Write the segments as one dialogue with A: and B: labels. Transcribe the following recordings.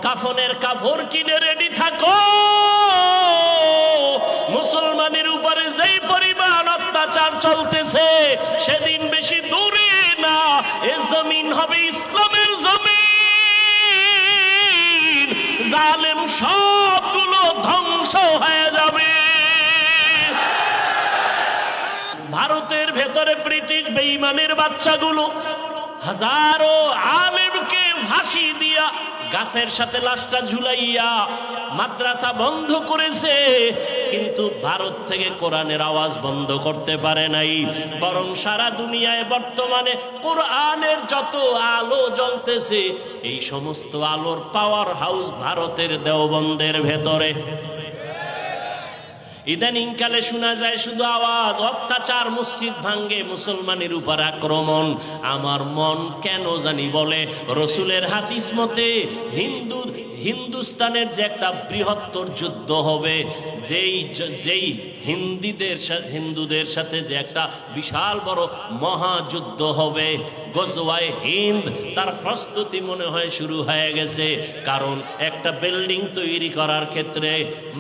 A: কাফনের কাপড় কিনে রেডি থাকো। মুসলমানের উপরে যেই পরিমাণ অত্যাচার চলতেছে সেদিন বেশি দূরে না, এ জমিন হবে ইসলামের জমিন। জালেম সবগুলো ধ্বংস হয়ে যাবে। ভারতের ভেতরে ব্রিটিশ বেঈমানের বাচ্চাগুলো হাজারো আলেমকে ফাঁসি দিয়া গাছের সাথে লাশটা ঝুলাইয়া মাদ্রাসা বন্ধ করেছে, কিন্তু ভারত থেকে কোরআনের আওয়াজ বন্ধ করতে পারে নাই। বরং সারা দুনিয়ায় বর্তমানে কোরআনের যত আলো জ্বলতেছে এই সমস্ত আলোর পাওয়ার হাউস ভারতের দেওবন্দের ভেতরে। ইদানিং কালে শোনা যায় শুধু আওয়াজ, অত্যাচার, মসজিদ ভাঙ্গে, মুসলমানের উপর আক্রমণ। আমার মন কেন জানি বলে রসুলের হাদিস মতে হিন্দুস্তানের যে একটা বৃহত্তর যুদ্ধ হবে, যেই হিন্দুদের সাথে যে একটা বিশাল বড় মহাযুদ্ধ হবে, গজওয়ায়ে হিন্দ, তার প্রস্তুতি মনে হয় শুরু হয়ে গেছে। কারণ একটা বিল্ডিং তৈরি করার ক্ষেত্রে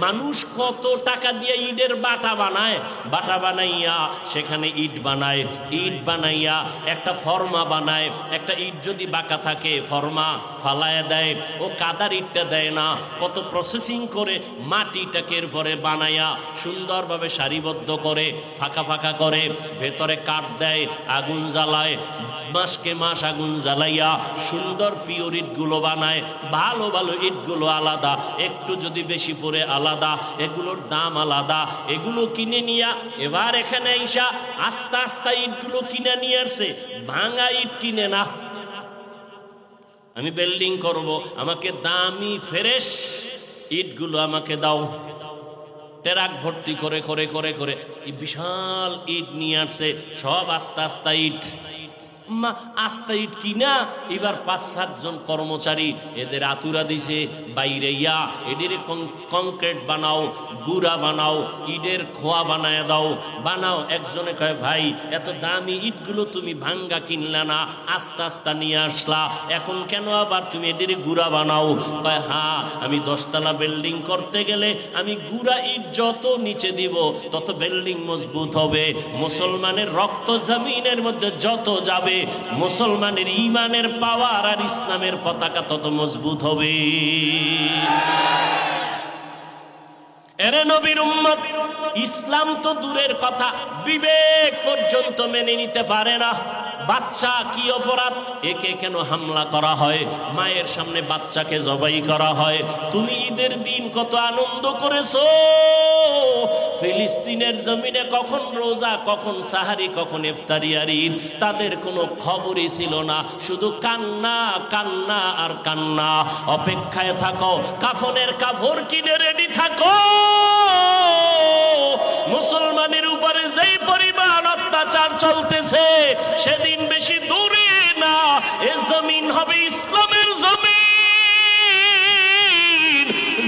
A: মানুষ কত টাকা দিয়ে ইটের বাটা বানায়, বাটা বানাইয়া সেখানে ইট বানায়, ইট বানাইয়া একটা ফর্মা বানায়। একটা ইট যদি বাঁকা থাকে ফর্মা ফালায় দেয়, ও কাদার ইটটা দেয় না, কত প্রসেসিং করে মাটিটাকে এরপরে বানাইয়া সুন্দরভাবে সারিবদ্ধ করে ফাঁকা ফাঁকা করে ভেতরে কাঠ দেয়, আগুন জ্বালায়, মাসকে মাস আগুন জ্বালাইয়া সুন্দর পিওর ইটগুলো বানায়। ভালো ভালো ইটগুলো আলাদা, একটু যদি বেশি পড়ে আলাদা, এগুলোর দাম আলাদা। এগুলো কিনে নিয়া এবার এখানে আইসা আস্তে আস্তে ইটগুলো কিনে নিয়ে আসছে, ভাঙা ইট কিনে না। আমি বিল্ডিং করব, আমাকে দামি ফ্রেশ ইটগুলো আমাকে দাও। ট্রাক ভর্তি করে করে করে করে বিশাল ইট নিয়ে আসছে, সব আস্তে আস্তে ইট, আস্তে ইট কিনা এবার 5-7 জন কর্মচারী এদের আতুরা দিছে বাইরে, ইয়া এদের কংক্রিট বানাও, গুড়া বানাও, ইটের খোয়া বানায় দাও, বানাও। একজনে কয় ভাই এত দামি ইটগুলো তুমি ভাঙ্গা কিনলা না, আস্তে আস্তে নিয়ে আসলা, এখন কেন আবার তুমি এদের গুড়া বানাও? কয় হ্যাঁ, আমি 10 তলা বিল্ডিং করতে গেলে আমি গুড়া ইট যত নিচে দিব তত বিল্ডিং মজবুত হবে। মুসলমানের রক্ত জমিনের মধ্যে যত যাবে, মুসলমানের ঈমানের পাওয়ার আর ইসলামের পতাকা তত মজবুত হবে। এরে নবীর উম্মত, ইসলাম তো দূরের কথা, বিবেক পর্যন্ত মেনে নিতে পারে না। বাচ্চা কি অপরাধ, একে কেন হামলা করা হয়, মায়ের সামনে বাচ্চাকে জবাই করা হয়। তুমি ঈদের দিন কত আনন্দ করেছো, ফিলিস্তিনের জমিনে কখন রোজা, কখন সাহারি, কখন ইফতারি আর ঈদ, তাদের কোনো খবরই ছিল না, শুধু কান্না কান্না আর কান্না। অপেক্ষায় থাকো, কাফনের কাপড় কিনে রেডি থাকো। মুসলমানের উপরে যেই পরিমাণ অত্যাচার চলতেছে সেদিন বেশি দূরে না, এ জমিন হবে ইসলামের জমিন।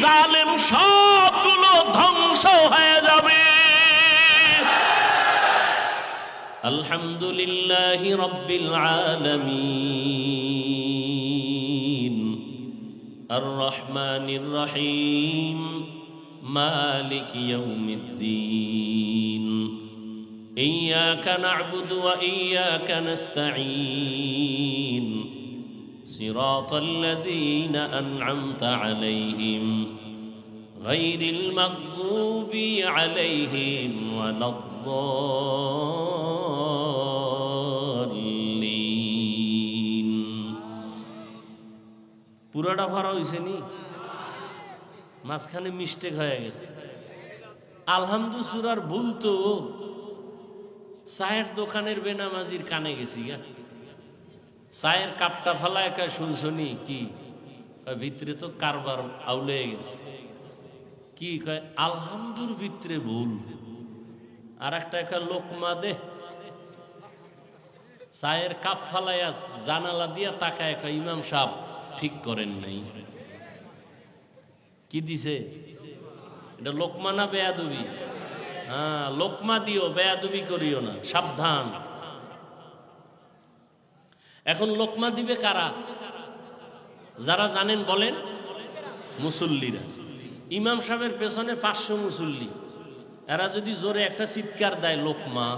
A: জালেম সবগুলো ধ্বংস হয়ে যাবে। আলহামদুলিল্লাহি রাব্বিল আলামিন আর রহমানির রহিম মালিক ইয়াউমিদ্দিন ইয়্যাকা না'বুদু ওয়া ইয়্যাকা নাস্তাঈন সিরাতাল লাযীনা আন'আমতা আলাইহিম গায়রিল মাগযুবি আলাইহিম ওয়ালাদ-দাল্লিন। পুরাটা ভরা হইছে নি, মাঝখানে মিস্টেক হয়ে গেছে। আলহামদু সূরার ভুল তো চায়ের দোকানের বেনামাজির কানে গেছি গা। চায়ের কাপটা ফালা একা শুনছনি কি ভিতরে তো কারবার আউলে গেছে। কি কয় আলহামদুর ভিতরে ভুল, আর একটা একা লোকমা দে। চায়ের কাপ ফালাইয়া জানালা দিয়া তাকায় একা ইমাম সাহেব ঠিক করেন নাই। কি দিছে এটা, লোকমা না বেয়াদবি? হ্যাঁ, লোকমা দিও, বেয়াদবি করিও না, সাবধান। এখন লোকমা দিবে কারা? যারা জানেন বলেন। মুসল্লিরা। ইমাম সাহেবের পেছনে 500 মুসল্লি, এরা যদি জোরে একটা চিৎকার দেয় লোকমা,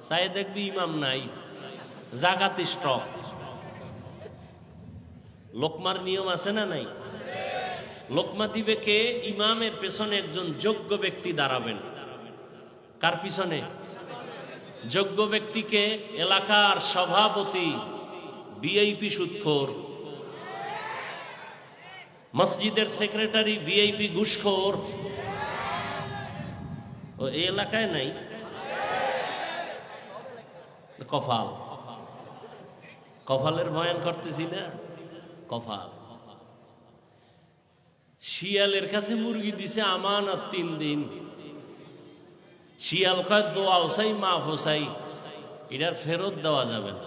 A: চাই দেখবি ইমাম নাই, জাগাত স্টক। লোকমার নিয়ম আছে না নাই? লোকমা দিবে কে? ইমামের পেছনে একজন যোগ্য ব্যক্তি দাঁড়াবেন। কার পিছনে? যোগ্য ব্যক্তিকে এলাকার সভাপতি, ভিআইপি সুদখোর, মসজিদের সেক্রেটারি ভিআইপি ঘুষখোর। ও এই এলাকায় নাই? কফাল, কফালের বয়ান করতেছি না? কফাল। শিয়ালের কাছে মুরগি দিছে আমানত 3 দিন। শিয়াল কয় দোয়াও চাই, মাফও চাই, এটার ফেরত দেওয়া যাবে না,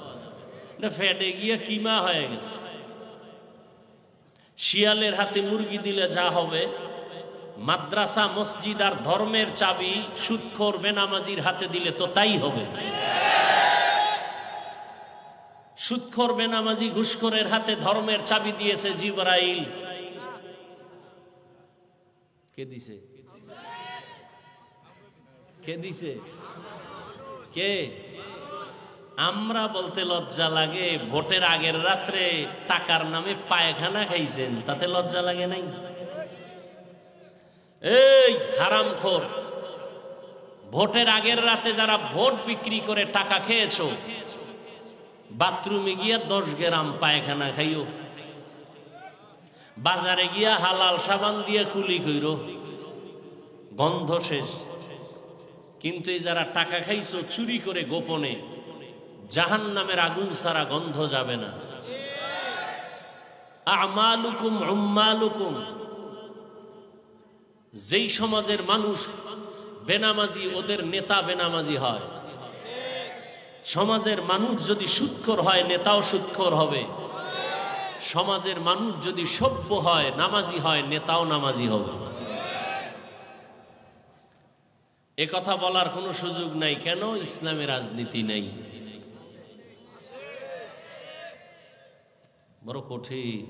A: এটা ফেটে গিয়ে কিমা হয়ে গেছে। শিয়ালের হাতে মুরগি দিলে যা হবে, মাদ্রাসা মসজিদ আর ধর্মের চাবি সুদখোর বেনামাজির হাতে দিলে তো তাই হবে। সুদখোর বেনামাজি ঘুষখোরের হাতে ধর্মের চাবি দিয়েছে জিবরাইল। কে দিছে? কে দিছে? কে? আমরা বলতে লজ্জা লাগে। ভোটের আগের রাত্রে টাকার নামে পায়খানা খাইছেন, তাতে লজ্জা লাগে নাই? এই হারামখোর, ভোটের আগের রাতে যারা ভোট বিক্রি করে টাকা খেয়েছো, বাথরুমে গিয়া 10 গ্রাম পায়খানা খাইও, বাজারে গিয়া হালাল সাবান দিয়ে কুলি কইরো, গন্ধ শেষ। কিন্তু এই যারা টাকা খাইছো চুরি করে গোপনে, জাহান্নামের আগুন ছাড়া গন্ধ যাবে না। আমালুকুম উম্মালুকুম। যেই সমাজের মানুষ বেনামাজি, ওদের নেতা বেনামাজি হয়। সমাজের মানুষ যদি সুদখোর হয়, নেতাও সুদখোর হবে। সমাজের মানুষ যদি সভ্য হয়, নামাজি হয়, নেতাও নামাজি হবে। এ কথা বলার কোনো সুযোগ নাই। কেন? ইসলামে রাজনীতি নেই। বড় কঠিন।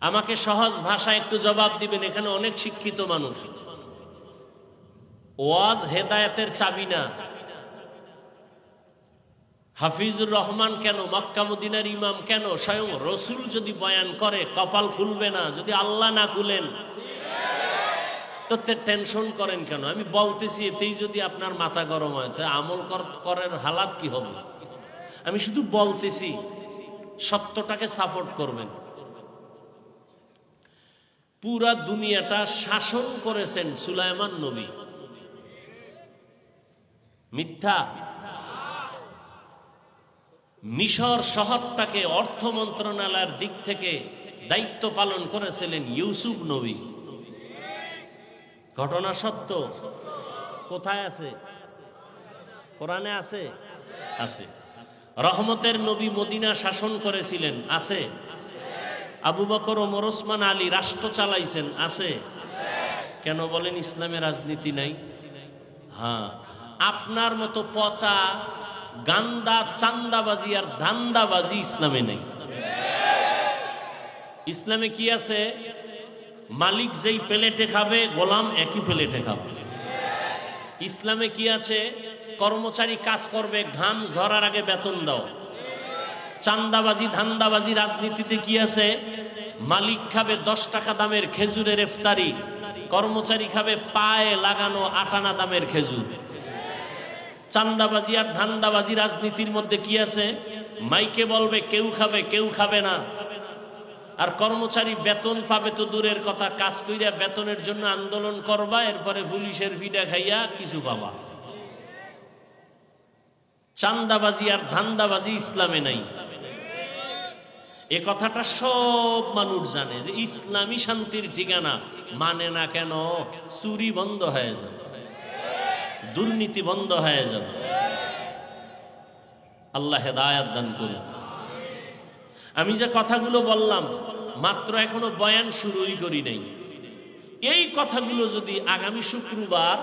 A: আমাকে সহজ ভাষায় একটু জবাব দিবেন। এখানে অনেক শিক্ষিত মানুষ। ওয়াজ হেদায়েতের চাবি না। হাফিজুর রহমান কেন? মক্কা মদিনার ইমাম কেন? স্বয়ং রসুল যদি বয়ান করে কপাল খুলবে না যদি আল্লাহ না খুলেন? তো টেনশন করেন কেন? আমি বলতেছি, এতেই যদি আপনার মাথা গরম হয়, তা আমল করার হালাত কি হবে? আমি শুধু বলতেছি, সত্যটাকে সাপোর্ট করবেন। পুরা দুনিয়াটা শাসন করেছেন সুলাইমান নবী। মিথ্যা? মিশর শহরটাকে অর্থ মন্ত্রণালয়ের দিক থেকে দায়িত্ব পালন করেছিলেন ইউসুফ নবী। ঘটনা সত্য। কোথায় আছে? কোরআনে আছে? আছে। রহমতের নবী মদিনা শাসন করেছিলেন, আছে। আবু বকর, ওমর, ওসমান, আলী রাষ্ট্র চালাইছেন, আছে। কেন বলেন ইসলামে রাজনীতি নাই? হ্যাঁ, আপনার মতো পচা গান্দা চান্দাবাজি আর ধান্দাবাজি ইসলামে নেই। ইসলামে কি আছে? মালিক যেই প্লেটে খাবে, গোলাম একই প্লেটে খাবে। ইসলামে কি আছে? কর্মচারী কাজ করবে, ঘাম ঝরার আগে বেতন দাও। চান্দাবাজি ধান্দাবাজি রাজনীতিতে কি আছে? মালিক খাবে 10 টাকা দামের খেজুরের ইফতারি, কর্মচারী খাবে পায়ে লাগানো 8 আনা দামের খেজুর। চান্দাবাজি আর ধান্দাবাজি রাজনীতির মধ্যে কি আছে? মাইকে বলবে কেউ খাবে, কেউ খাবে না। আর কর্মচারী বেতন পাবে তো দূরের কথা, কাজ কইরা বেতনের জন্য আন্দোলন করবা, এরপরে পুলিশের ফিডা খাইয়া কিছু পাবা। চান্দাবাজি আর ধান্দাবাজি ইসলামে নাই। এ কথাটা সব মানুষ জানে যে ইসলামী শান্তির ঠিকানা। মানে না কেন? চুরি বন্ধ হয়ে যাবে, দুর্নীতি বন্ধ হয়ে যাবে। আল্লাহ হেদায়েত দান করুন। আমি যে কথাগুলো বললাম, মাত্র এখনো বয়ান শুরুই করি নাই। এই কথাগুলো যদি আগামী শুক্রবার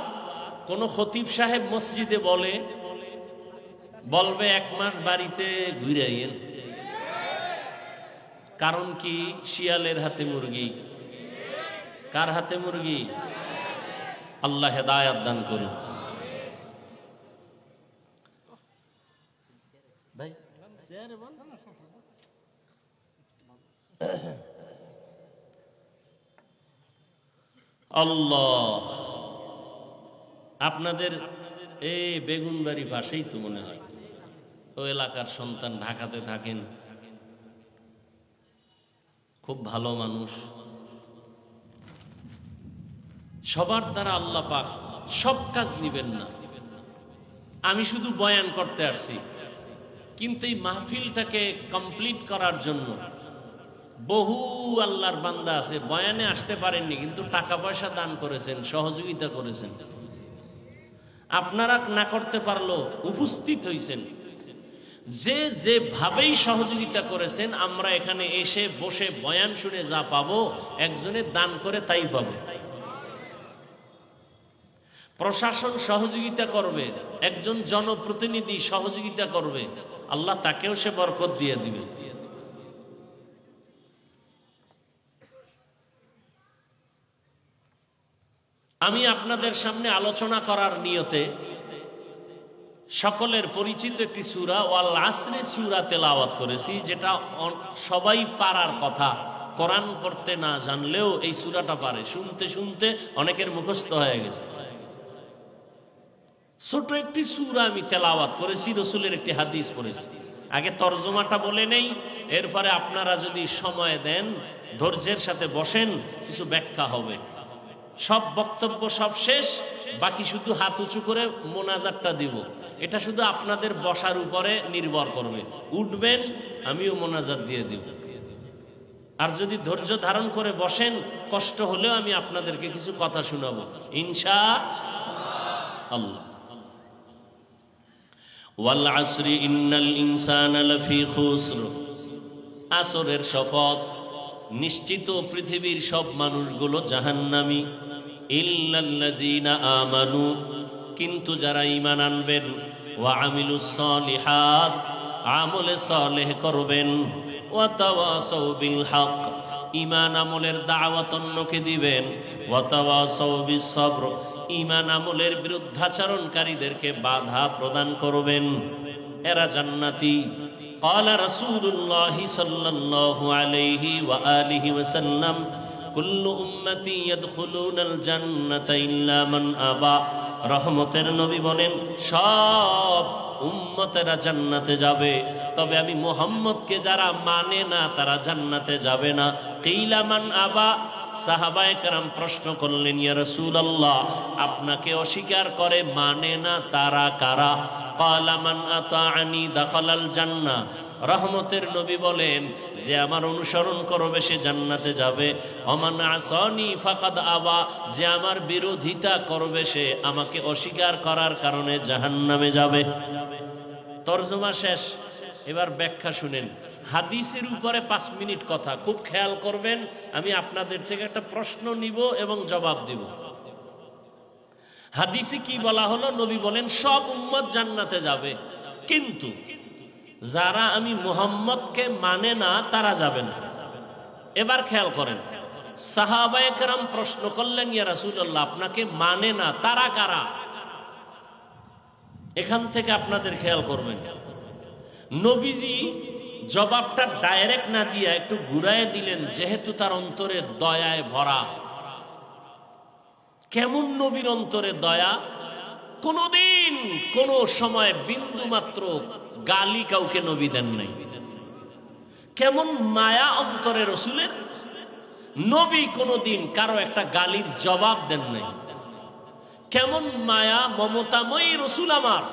A: কোন খতিব সাহেব মসজিদে বলবে 1 মাস বাড়িতে ঘুরে আইয়েন, কারণ কি? শিয়ালের হাতে মুরগি। কার হাতে মুরগি? আল্লাহ হেদায়াত দান করুন। ভাই আল্লাহ, আপনাদের এই বেগুনবাড়ি পাশেই তো মনে হয় ও এলাকার সন্তান, ঢাকাতে থাকেন, খুব ভালো মানুষ। সবার দ্বারা আল্লাহ পাক সব কাজ নিবেন না। আমি শুধু বয়ান করতে আসছি, কিন্তু এই মাহফিলটাকে কমপ্লিট করার জন্য বহু আল্লাহর বান্দা আছে বয়ানে আসতে পারেননি, কিন্তু টাকা পয়সা দান করেছেন, সহযোগিতা করেছেন। আপনারা না করতে পারলো উপস্থিত হইছেন। যে যেভাবেই সহযোগিতা করেছেন, আমরা এখানে এসে বসে বয়ান শুনে যা পাবো, একজনের দান করে তাই পাবো। প্রশাসন সহযোগিতা করবে, একজন জনপ্রতিনিধি সহযোগিতা করবে, আল্লাহ তাকেও সে বরকত দিয়ে দিবে। আমি আপনাদের সামনে আলোচনা করার নিয়তে সকলের পরিচিত একটি সূরা ওয়াল আসরে সূরা তেলাওয়াত করেছি, যেটা সবাই পারার কথা। কোরআন পড়তে না জানলেও এই সূরাটা পারে, শুনতে শুনতে অনেকের মুখস্থ হয়ে গেছে। ছোট একটি সূরা আমি তেলাওয়াত করেছি, রসুলের একটি হাদিস পড়েছি। আগে তরজমাটা বলে নেই, এরপরে আপনারা যদি সময় দেন, ধৈর্যের সাথে বসেন, কিছু ব্যাখ্যা হবে। সব বক্তব্য সব শেষ, বাকি শুধু হাত উঁচু করে মোনাজাতটা দিব। এটা শুধু আপনাদের বসার উপরে নির্ভর করবে। উঠবেন, আমিও মোনাজাত দিয়ে দিব। আর যদি ধৈর্য ধারণ করে বসেন, কষ্ট হলেও আমি আপনাদেরকে কিছু কথা শোনাবো ইনশাআল্লাহ। ওয়াল আসরি ইন্নাল ইনসানা লাফি খুসর। আসরের শপথ, নিশ্চিত পৃথিবীর সব মানুষগুলো জাহান্নামী। ইল্লাল্লাযীনা আমানু, কিন্তু যারা ঈমান আনবেন, ওয়া আমিলুস সালিহাত, আমলে সালেহ করবেন, ওয়া তাওয়াসাউ বিল হক, ঈমান আমলের দাওয়াত অন্যকে দিবেন, ওয়া তাওয়াসাউ বিস সবর, ঈমান আমলের বিরুদ্ধাচরণকারীদেরকে বাধা প্রদান করবেন, এরা জান্নাতি। ক্বালা রাসূলুল্লাহি সাল্লাল্লাহু আলাইহি ওয়া আলিহি ওয়াসাল্লাম কুল্লু উম্মতি ইয়াদখুলুনাল জান্নাতা ইল্লা মান আবা। রহমতের নবী বলেন, সব উম্মতেরা জান্নাতে যাবে, তবে আমি মুহাম্মদকে যারা মানে না তারা জান্নাতে যাবে না। কিলা মান আবা, সাহাবায়ে কেরাম প্রশ্ন করলেন, ইয়া রাসূলুল্লাহ, আপনাকে অস্বীকার করে, মানে না, তারা কারা? ক্বালা মান আতাআনি দাখালাল জান্নাহ। রহমতের নবী বলেন, যে আমার অনুসরণ করবে সে জান্নাতে যাবে। ওমান আসানি ফাকাদ আবা, যে আমার বিরোধিতা করবে সে আমাকে অস্বীকার করার কারণে জাহান্নামে যাবে। তরজমা শেষ, এবার ব্যাখ্যা শুনেন। হাদিসের উপরে 5 মিনিট কথা, খুব খেয়াল করবেন। আমি আপনাদের থেকে একটা প্রশ্ন নিব এবং জবাব দিব। হাদিসে কি বলা হলো? নবী বলেন সব উম্মত জান্নাতে যাবে, কিন্তু যারা আমি মুহাম্মদকে মানে না তারা যাবে না। এবার খেয়াল করেন, সাহাবায়ে কেরাম প্রশ্ন করলেন, ইয়া রাসূলুল্লাহ, আপনাকে মানে না, তারা কারা? এখান থেকে আপনাদের খেয়াল করবেন, নবীজি জবাবটা ডাইরেক্ট না দিয়ে একটু ঘুরায় দিলেন, যেহেতু তার অন্তরে দয়ায় ভরা। কেমন নবীর অন্তরে দয়া? কোনদিন কোন সময় বিন্দু মাত্র গালি কাউকে নবী দেন নাই। কেমন মায়া অন্তরে রসুলের! নবী কোনদিন কারো একটা গালির জবাব দেন নাই। কেমন মায়া মমতাময়ী রসুল আমার!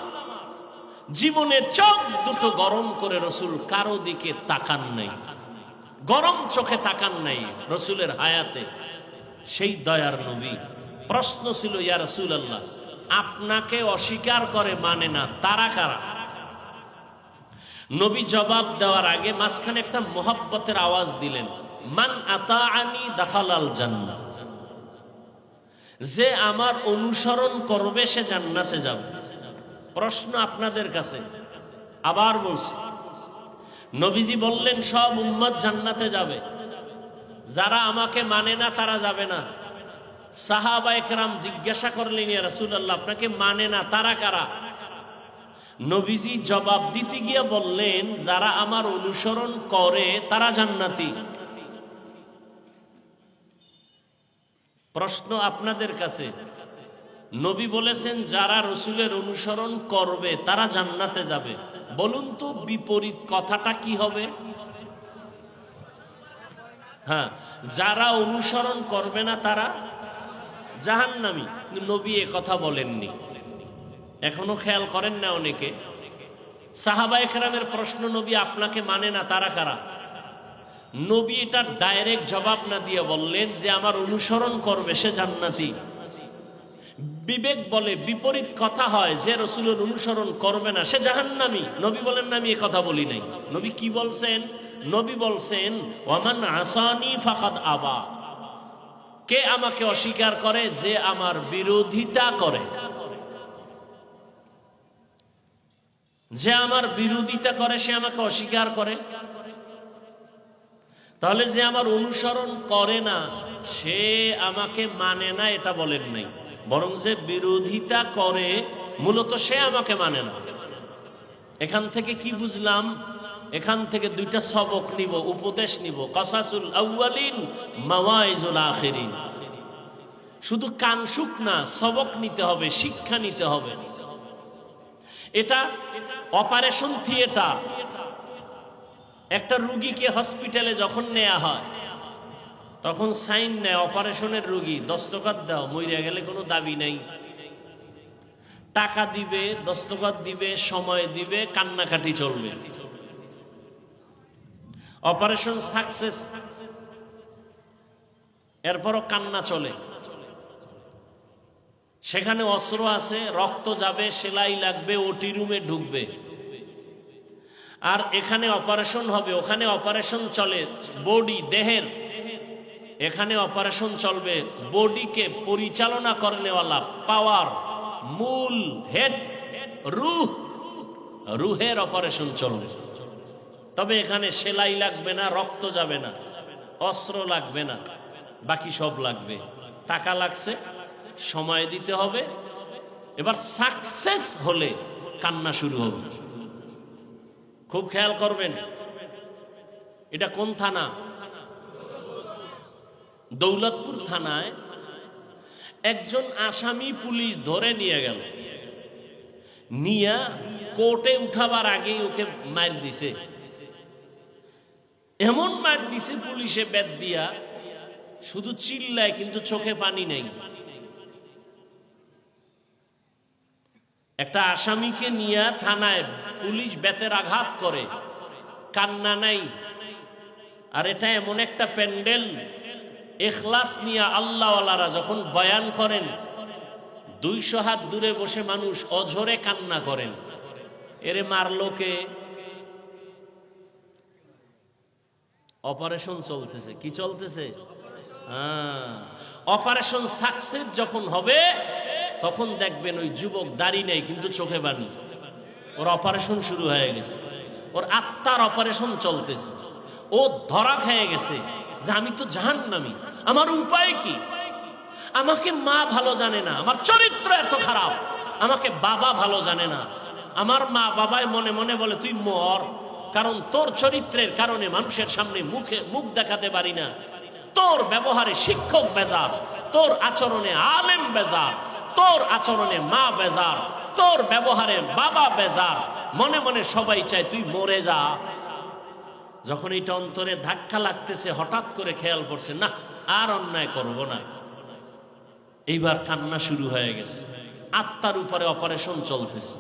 A: জীবনে চোখ দুটো গরম করে রসুল কারো দিকে তাকান নাই, গরম চোখে তাকান নাই রসুলের হায়াতে। সেই দয়ার নবী। প্রশ্ন ছিল, ইয়া রাসূলুল্লাহ, আপনাকে অস্বীকার করে, মানে না, তারা কারা? নবী জবাব দেওয়ার আগে মাঝখানে একটা মোহাব্বতের আওয়াজ দিলেন, মান আতাআনি দাখালাল জান্নাহ, যে আমার অনুসরণ করবে সে জান্নাতে যাবে। প্রশ্ন আপনাদের কাছে, আবার বলছি, নবীজি বললেন সব উম্মত জান্নাতে যাবে, যারা আমাকে মানে না তারা যাবে না। সাহাবায়ে কেরাম জিজ্ঞাসা করলেন, ইয়া রাসূলুল্লাহ, আপনাকে মানে না তারা কারা? নবীজি জবাব দিতে গিয়ে বললেন, যারা আমার অনুসরণ করে তারা জান্নাতি। প্রশ্ন আপনাদের কাছে, নবী বলেছেন যারা রসুলের অনুসরণ করবে তারা জান্নাতে যাবে, বলুন তো বিপরীত কথাটা কি হবে? হ্যাঁ, যারা অনুসরণ করবে না তারা জাহান্নামী। নবী এ কথা বলেননি। এখনো খেয়াল করেন না অনেকে। সাহাবায়ে কেরামের প্রশ্ন, নবী আপনাকে মানে না তারা কারা? নবী এটা ডাইরেক্ট জবাব না দিয়ে বললেন যে আমার অনুসরণ করবে সে জান্নাতি। বিবেক বলে বিপরীত কথা হয়, যে রসুলের অনুসরণ করবে না সে জাহান্নামী। নবী বলেন না, আমি এ কথা বলি নাই। নবী কি বলছেন? নবী বলছেন, ওয়ামান আসানি ফাকাদ আবা, কে আমাকে অস্বীকার করে? যে আমার বিরোধিতা করে। যে আমার বিরোধিতা করে সে আমাকে অস্বীকার করে। তাহলে যে আমার অনুসরণ করে না সে আমাকে মানে না, এটা বলেন নাই, বরং যে বিরোধিতা করে মূলত সে আমাকে মানে না। এখান থেকে কি বুঝলাম? এখান থেকে দুইটা সবক নিব, উপদেশ নিব। কাসাসুল আউয়ালিন, মাওয়াইজুল আখিরিন। শুধু কানসুক না, সবক নিতে হবে, শিক্ষা নিতে হবে। এটা অপারেশন থিয়েটার। একটা রুগীকে হসপিটালে যখন নেওয়া হয় তখন সাইন নেয়, অপারেশনের রুগী, দস্তখত দাও, মইরা গেলে কোনো দাবি নাই। টাকা দিবে, দস্তখত দিবে, সময় দিবে, কান্নাকাটি চলবে। অপারেশন সাকসেস, এরপরও কান্না চলে। সেখানে অস্ত্র আছে, রক্ত যাবে, সেলাই লাগবে, ওটি রুমে ঢুকবে। আর এখানে অপারেশন হবে, ওখানে অপারেশন চলে বডি, দেহের। এখানে অপারেশন চলবে বডিকে পরিচালনা করনেওয়ালা পাওয়ার, মূল হেড, রুহ, রুহের অপারেশন চলবে। তবে এখানে সেলাই লাগবে না, রক্ত যাবে না, অস্ত্র লাগবে না, বাকি সব লাগবে। টাকা লাগছে, সময় দিতে হবে। এবার সাকসেস হলে কান্না শুরু হবে। খুব খেয়াল করবেন। এটা কোন থানা? দৌলতপুর থানায় একজন আসামি পুলিশ ধরে নিয়ে গেল। নিয়া কোর্টে উঠাবার আগেই ওকে মার দিছে। এমন মার দিছে পুলিশে বেত দিয়া, শুধু চিল্লায় কিন্তু চোখে পানি নেই। একটা আসামিকে নিয়ে থানায় পুলিশ বেতের আঘাত করে, কান্না নাই। আর এটা এমন একটা প্যান্ডেল, ইখলাস নিয়ে আল্লাহওয়ালারা যখন বয়ান করেন 200 হাত দূরে বসে মানুষ অঝরে কান্না করেন। এরে মারলো কে? অপারেশন চলতেছে। কি চলতেছে? অপারেশন সাকসেস যখন হবে তখন দেখবেন ওই যুবক দাড়ি নেই কিন্তু চোখে পানি। ওর অপারেশন শুরু হয়ে গেছে, ওর আত্মার অপারেশন চলতেছে। ও ধরা খেয়ে গেছে যে আমি তো জাহান্নামী, আমার উপায় কি? আমাকে মা ভালো জানে না, আমার চরিত্র এত খারাপ, আমাকে বাবা ভালো জানে না। আমার মা বাবাই মনে মনে বলে তুই মর, কারণ তোর চরিত্রের কারণে মানুষের সামনে মুখ দেখাতে পারি না। তোর ব্যবহারে শিক্ষক বেজার, তোর আচরণে আলেম বেজার, তোর আচরণে মা বেজার, তোর ব্যবহারে বাবা বেজার। মনে মনে সবাই চায় তুই মরে যা। যখন এটা অন্তরে ধাক্কা লাগতেছে, হঠাৎ করে খেয়াল করছে না আর অন্যায় করব না। এইবার কান্না শুরু হয়ে গেছে, আত্মার উপরে অপারেশন চলতেছে।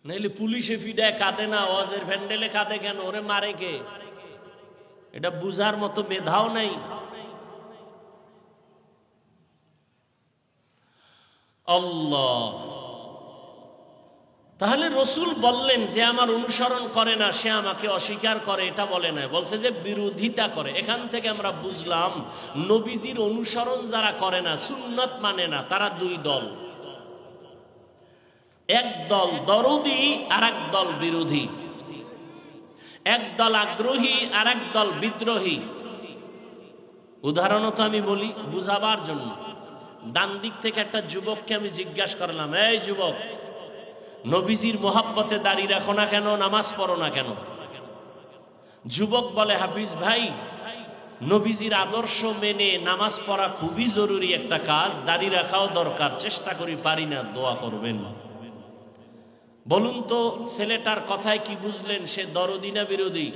A: নাইলে পুলিশে ফিডায় কাঁদে না, ওয়াজের প্যান্ডেলে কাঁদে কেন? ওরে মারে কে? এটা বুঝার মতো মেধাও নাই। আল্লাহ। তাহলে রসুল বললেন যে আমার অনুসরণ করে না সে আমাকে অস্বীকার করে, এটা বলে না, বলছে যে বিরোধিতা করে। এখান থেকে আমরা বুঝলাম নবীজির অনুসরণ যারা করে না, সুন্নত মানে না, তারা দুই দল। একদল দরদি আর একদল বিরোধী, একদল আগ্রহী আর একদল বিদ্রোহী। উদাহরণত আমি বলি বুঝাবার জন্য। ডান দিক থেকে একটা যুবককে আমি জিজ্ঞাসা করলাম, এই যুবক, নবীজির মোহাব্বতে দাঁড়িয়ে রাখো না কেন, নামাজ পড়ো না কেন? যুবক বলে, হাফিজ ভাই, নবীজির আদর্শ মেনে নামাজ পড়া খুবই জরুরি একটা কাজ, দাঁড়িয়ে রাখাও দরকার, চেষ্টা করি, পারি না, দোয়া করবেন। বলুন তো ছেলেটার কথায় কি বুঝলেন? সে দরদি না বিরোধী,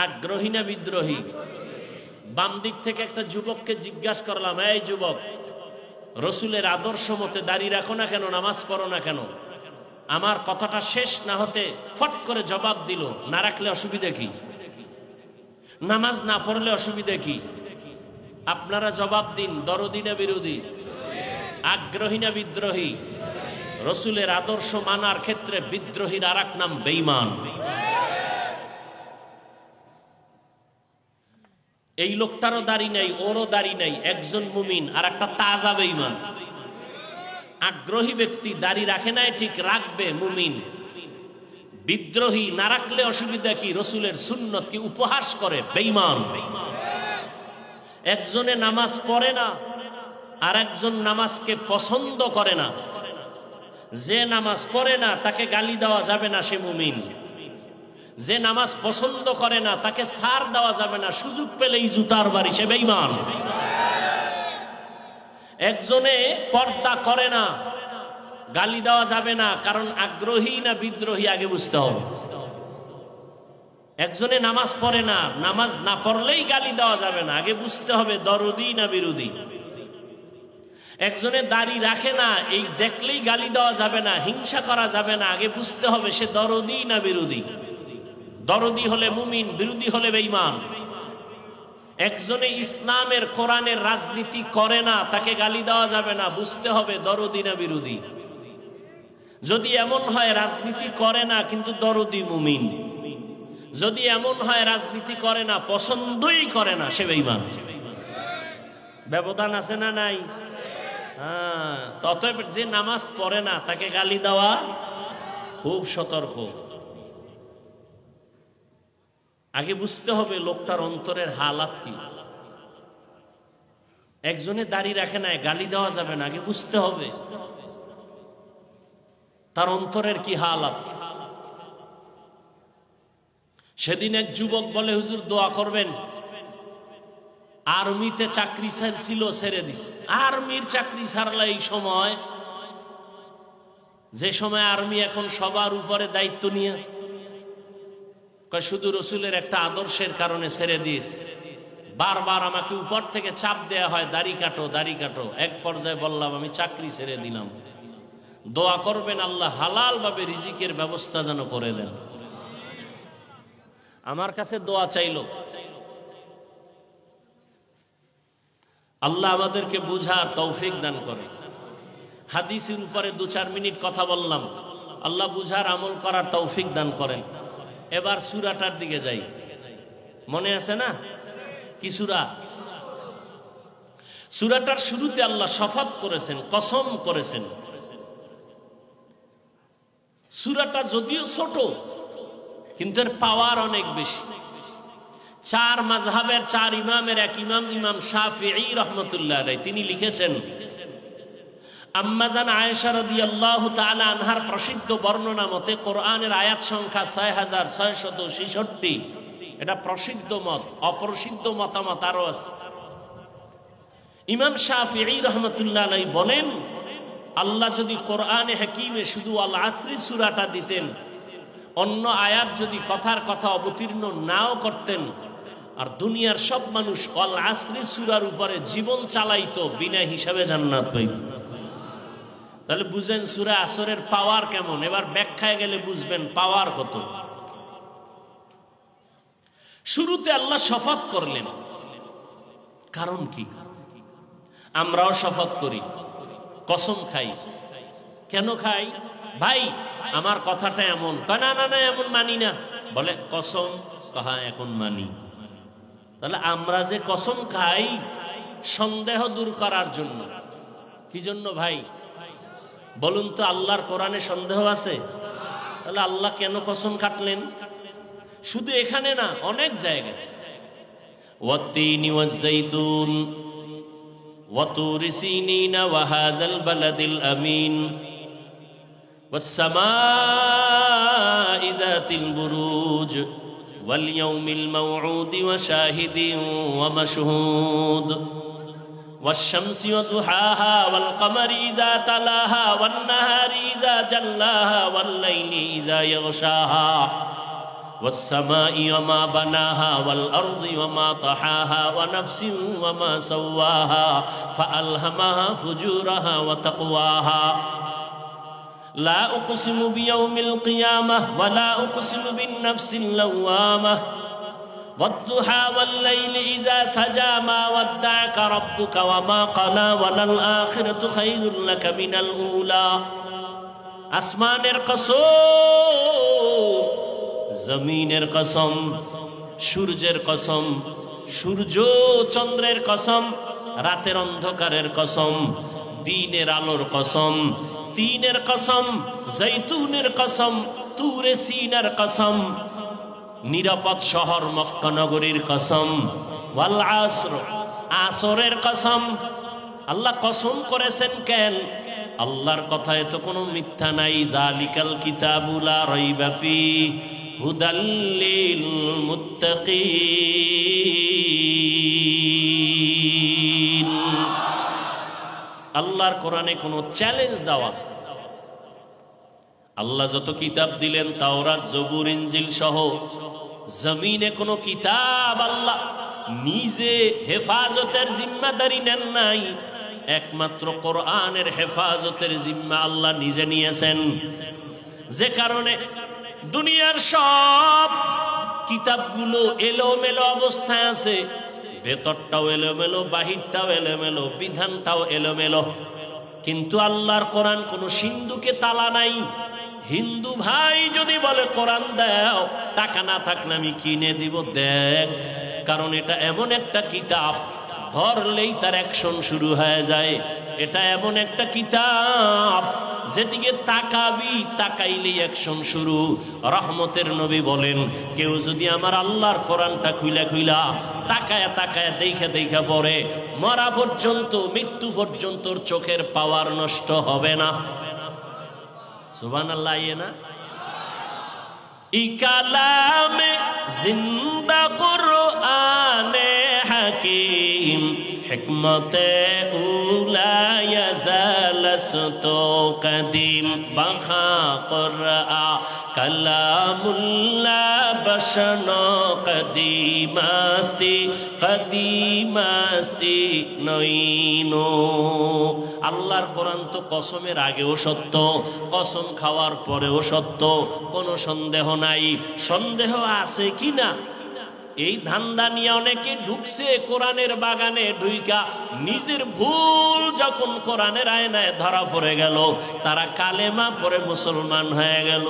A: আগ্রহী না বিদ্রোহী? বাম দিক থেকে একটা যুবককে জিজ্ঞাসা করলাম, এই যুবক, রসুলের আদর্শ মতে দাঁড়িয়ে রাখো না কেন, নামাজ পড়ো না কেন? আমার কথাটা শেষ না হতে ফট করে জবাব দিল, না রাখলে অসুবিধা কি, নামাজ না পড়লে অসুবিধা কি? আপনারা জবাব দিন, দরদি না বিরোধী, আগ্রহী না বিদ্রোহী? রসুলের আদর্শ মানার ক্ষেত্রে বিদ্রোহীর আর এক নাম বেঈমান। এই লোকটারও দাড়ি নাই, ওরও দাড়ি নাই, একজন মুমিন আর একটা তাজা বেঈমান। আগ্রহী ব্যক্তি দাড়ি রাখে নাই, ঠিক রাখবে, মুমিন। বিদ্রোহী না রাখলে অসুবিধা কি, রসুলের সুন্নতকে উপহাস করে, বেঈমান। একজনে নামাজ পড়ে না আর একজন নামাজকে পছন্দ করে না। যে নামাজ পড়ে না তাকে গালি দেওয়া যাবে না, সে মুমিন। যে নামাজ পছন্দ করে না তাকে ছাড় দেওয়া যাবে না, সুযোগ পেলেই জুতার বাড়ি, সে বেঈমান। একজনে পর্দা করে না, গালি দেওয়া যাবে না, কারণ আগ্রহী না বিদ্রোহী আগে বুঝতে হবে। একজনে নামাজ পড়ে না, নামাজ না পড়লেই গালি দেওয়া যাবে না, আগে বুঝতে হবে দরদি না বিরোধী। একজনে দাড়ি রাখে না, এই দেখলেই গালি দেওয়া যাবে না, হিংসা করা যাবে না, আগে বুঝতে হবে সে দরদি না বিরোধী। দরদি হলে মুমিন, বিরোধী হলে বেঈমান। একজনে ইসলামের কোরআনের রাজনীতি করে না, তাকে গালি দেওয়া যাবে না, বুঝতে হবে দরদি না বিরোধী। যদি এমন হয় রাজনীতি করে না কিন্তু দরদি, মুমিন। যদি এমন হয় রাজনীতি করে না, পছন্দই করে না, সে বেঈমান। ব্যবধান আছে না নাই? হ্যাঁ। ততএব যে নামাজ পড়ে না তাকে গালি দেওয়া খুব সতর্ক। আগে বুঝতে হবে লোকটার অন্তরের হালাত কি। একজনে দাড়ি রাখে না, গালি দেওয়া যাবে না, আগে বুঝতে হবে তার অন্তরের কি হালাত। সেদিন এক যুবক বলে, হুজুর দোয়া করবেন, আর্মিতে চাকরি ছিল, ছেড়ে দিছে। আর্মির চাকরি ছাড়লে এই সময়, যে সময় আর্মি এখন সবার উপরে দায়িত্ব নিয়ে আছে, শুধু রসুলের একটা আদর্শের কারণে ছেড়ে দিয়েছে। বারবার আমাকে উপর থেকে চাপ দেয়া হয়, দাড়ি কাটো, দাড়ি কাটো। এক পর্যায়ে বললাম, আমি চাকরি ছেড়ে দিলাম, দোয়া করবেন আল্লাহ হালাল ভাবে রিজিকের ব্যবস্থা যেন করে দেন। আমার কাছে দোয়া চাইলো। আল্লাহ আমাদেরকে বুঝার তৌফিক দান করে। হাদিসের উপরে 2-4 মিনিট কথা বললাম, আল্লাহ বুঝার আমল করার তৌফিক দান করেন। এবার সূরাটার দিকে যাই। মনে আছে না কি সূরা? সূরাটার শুরুতে আল্লাহ শপথ করেছেন, কসম করেছেন। সূরাটা যদিও ছোট কিন্তু এর পাওয়ার অনেক বেশি। 4 মাযহাবের 4 ইমামের এক ইমাম, ইমাম শাফিঈ রাহমাতুল্লাহ আলাইহি, তিনি লিখেছেন, আম্মাজান আয়েশা রাদিয়াল্লাহু তাআলা আনহার প্রসিদ্ধ বর্ণনা মতে কোরআনের আয়াত সংখ্যা 6666। এটা প্রসিদ্ধ মত, অপ্রসিদ্ধ মতামত আরো আছে। ইমাম শাফিঈ রাহমাতুল্লাহ আলাইহি বলেন, আল্লাহ যদি কোরআনে হাকিমে শুধু আল আসরি সূরাটা দিতেন, অন্য আয়াত যদি কথার কথা অবতীর্ণ নাও করতেন, আর দুনিয়ার সব মানুষ আল আসরি সূরার উপরে জীবন চালাইতো, বিনা হিসাবে জান্নাত পাইত। তাহলে বুঝেন সূরা আসরের পাওয়ার কেমন। এবার ব্যাখ্যায় গেলে বুঝবেন পাওয়ার কত। শুরুতে আল্লাহ শপথ করলেন, কারণ কি? আমরাও শপথ করি, কসম খাই। কেন খাই? ভাই আমার কথাটা এমন, না না না এমন মানি না, বলে কসম, হ্যাঁ এখন মানি। তাহলে আমরা যে কসম খাই সন্দেহ দূর করার জন্য। কি জন্য ভাই? বলুন তো আল্লাহর কোরআনে সন্দেহ আছে? তাহলে আল্লাহ কেন কসম কাটলেন? শুধু এখানে না, অনেক জায়গায়। ওয়াত্তিনি ওয়াজ্জাইতুন ওয়াতুরি সিনিনা ওয়া হাযাল বালাদিল আমিন ওয়াস-সামাই যাতিল বুরুজ ওয়াল ইয়াউমিল মাউউদ ওয়া শাহিদিন ওয়া মাশহুদ والشمس وضحاها والقمر إذا تلاها والنهار إذا جلاها والليل إذا يغشاها والسماء وما بناها والأرض وما طحاها ونفس وما سواها فألهمها فجورها وتقواها لا أقسم بيوم القيامة ولا أقسم بالنفس اللوامة والضحى والليل إذا سجى ما ودعك ربك وما قلى وللآخرة خير لك من الأولى আসমানের কসম, জমিনের কসম, সূর্যের কসম, সূর্য চন্দ্রের কসম, রাতের অন্ধকারের কসম, দিনের আলোর কসম, তিনের কসম, জৈতুনের কসম, তুরে সিনার কসম, নিরাপদ শহর মক্কা নগরীর কসম, ওয়াল আসর, আসরের কসম। আল্লাহ কসম করেছেন কেন? আল্লাহর কথায় তো কোনো মিথ্যা নাই। যালিকাল কিতাবু লা রাইবা ফীহি হুদাল লিল মুত্তাকিন। আল্লাহর কোরআনে কোনো চ্যালেঞ্জ দেওয়া। আল্লাহ যত কিতাব দিলেন, তাওরাত, জবুর, ইনজিল সহ, জমিনে কোনো কিতাব আল্লাহ নিজে হেফাজতের জিম্মাদারি নেন নাই। একমাত্র কোরআনের হেফাজতের জিম্মা আল্লাহ নিজে নিয়েছেন। যে কারণে দুনিয়ার সব কিতাবগুলো এলোমেলো অবস্থায় আছে। ভেতরটাও এলোমেলো, বাহিরটাও এলোমেলো, বিধানটাও এলোমেলো। কিন্তু আল্লাহর কোরআন কোনো সিন্ধুকে তালা নাই। হিন্দু ভাই যদি বলে কোরআন দাও, টাকা না থাকলে আমি কিনে দিব, দেখ। কারণ এটা এমন একটা কিতাব, ধরলেই তার অ্যাকশন শুরু হয়ে যায়। এটা এমন একটা কিতাব, যেদিকে তাকাবি, তাকাইলেই অ্যাকশন শুরু। রহমতের নবী বলেন, কেউ যদি আমার আল্লাহর কোরআনটা খুইলা খুইলা তাকায়া তাকায়া দেখা দেখা পড়ে, মরা পর্যন্ত, মৃত্যু পর্যন্ত চোখের পাওয়ার নষ্ট হবে না। সুবহানাল্লাহ। ইয়ে না, ই কালামে জিন্দা কুরআনে হাকিম হিকমতে উলা ইয়াজালসতো কদিম বাখা কুরআ কালামুল্লাহ বশনো কদিমাস্তি কদিমাস্তি নইনো। আল্লাহর কোরআন তো কসমের আগেও সত্য, কসম খাওয়ার পরেও সত্য, কোনো সন্দেহ নাই। সন্দেহ আছে কিনা এই ধান্দা নিয়ে অনেকে ঢুকছে কোরআনের বাগানে ঢুইকা। নিজের ভুল যখন কোরআনের আয়নায় ধরা পড়ে গেল, তারা কালেমা পড়ে মুসলমান হয়ে গেল।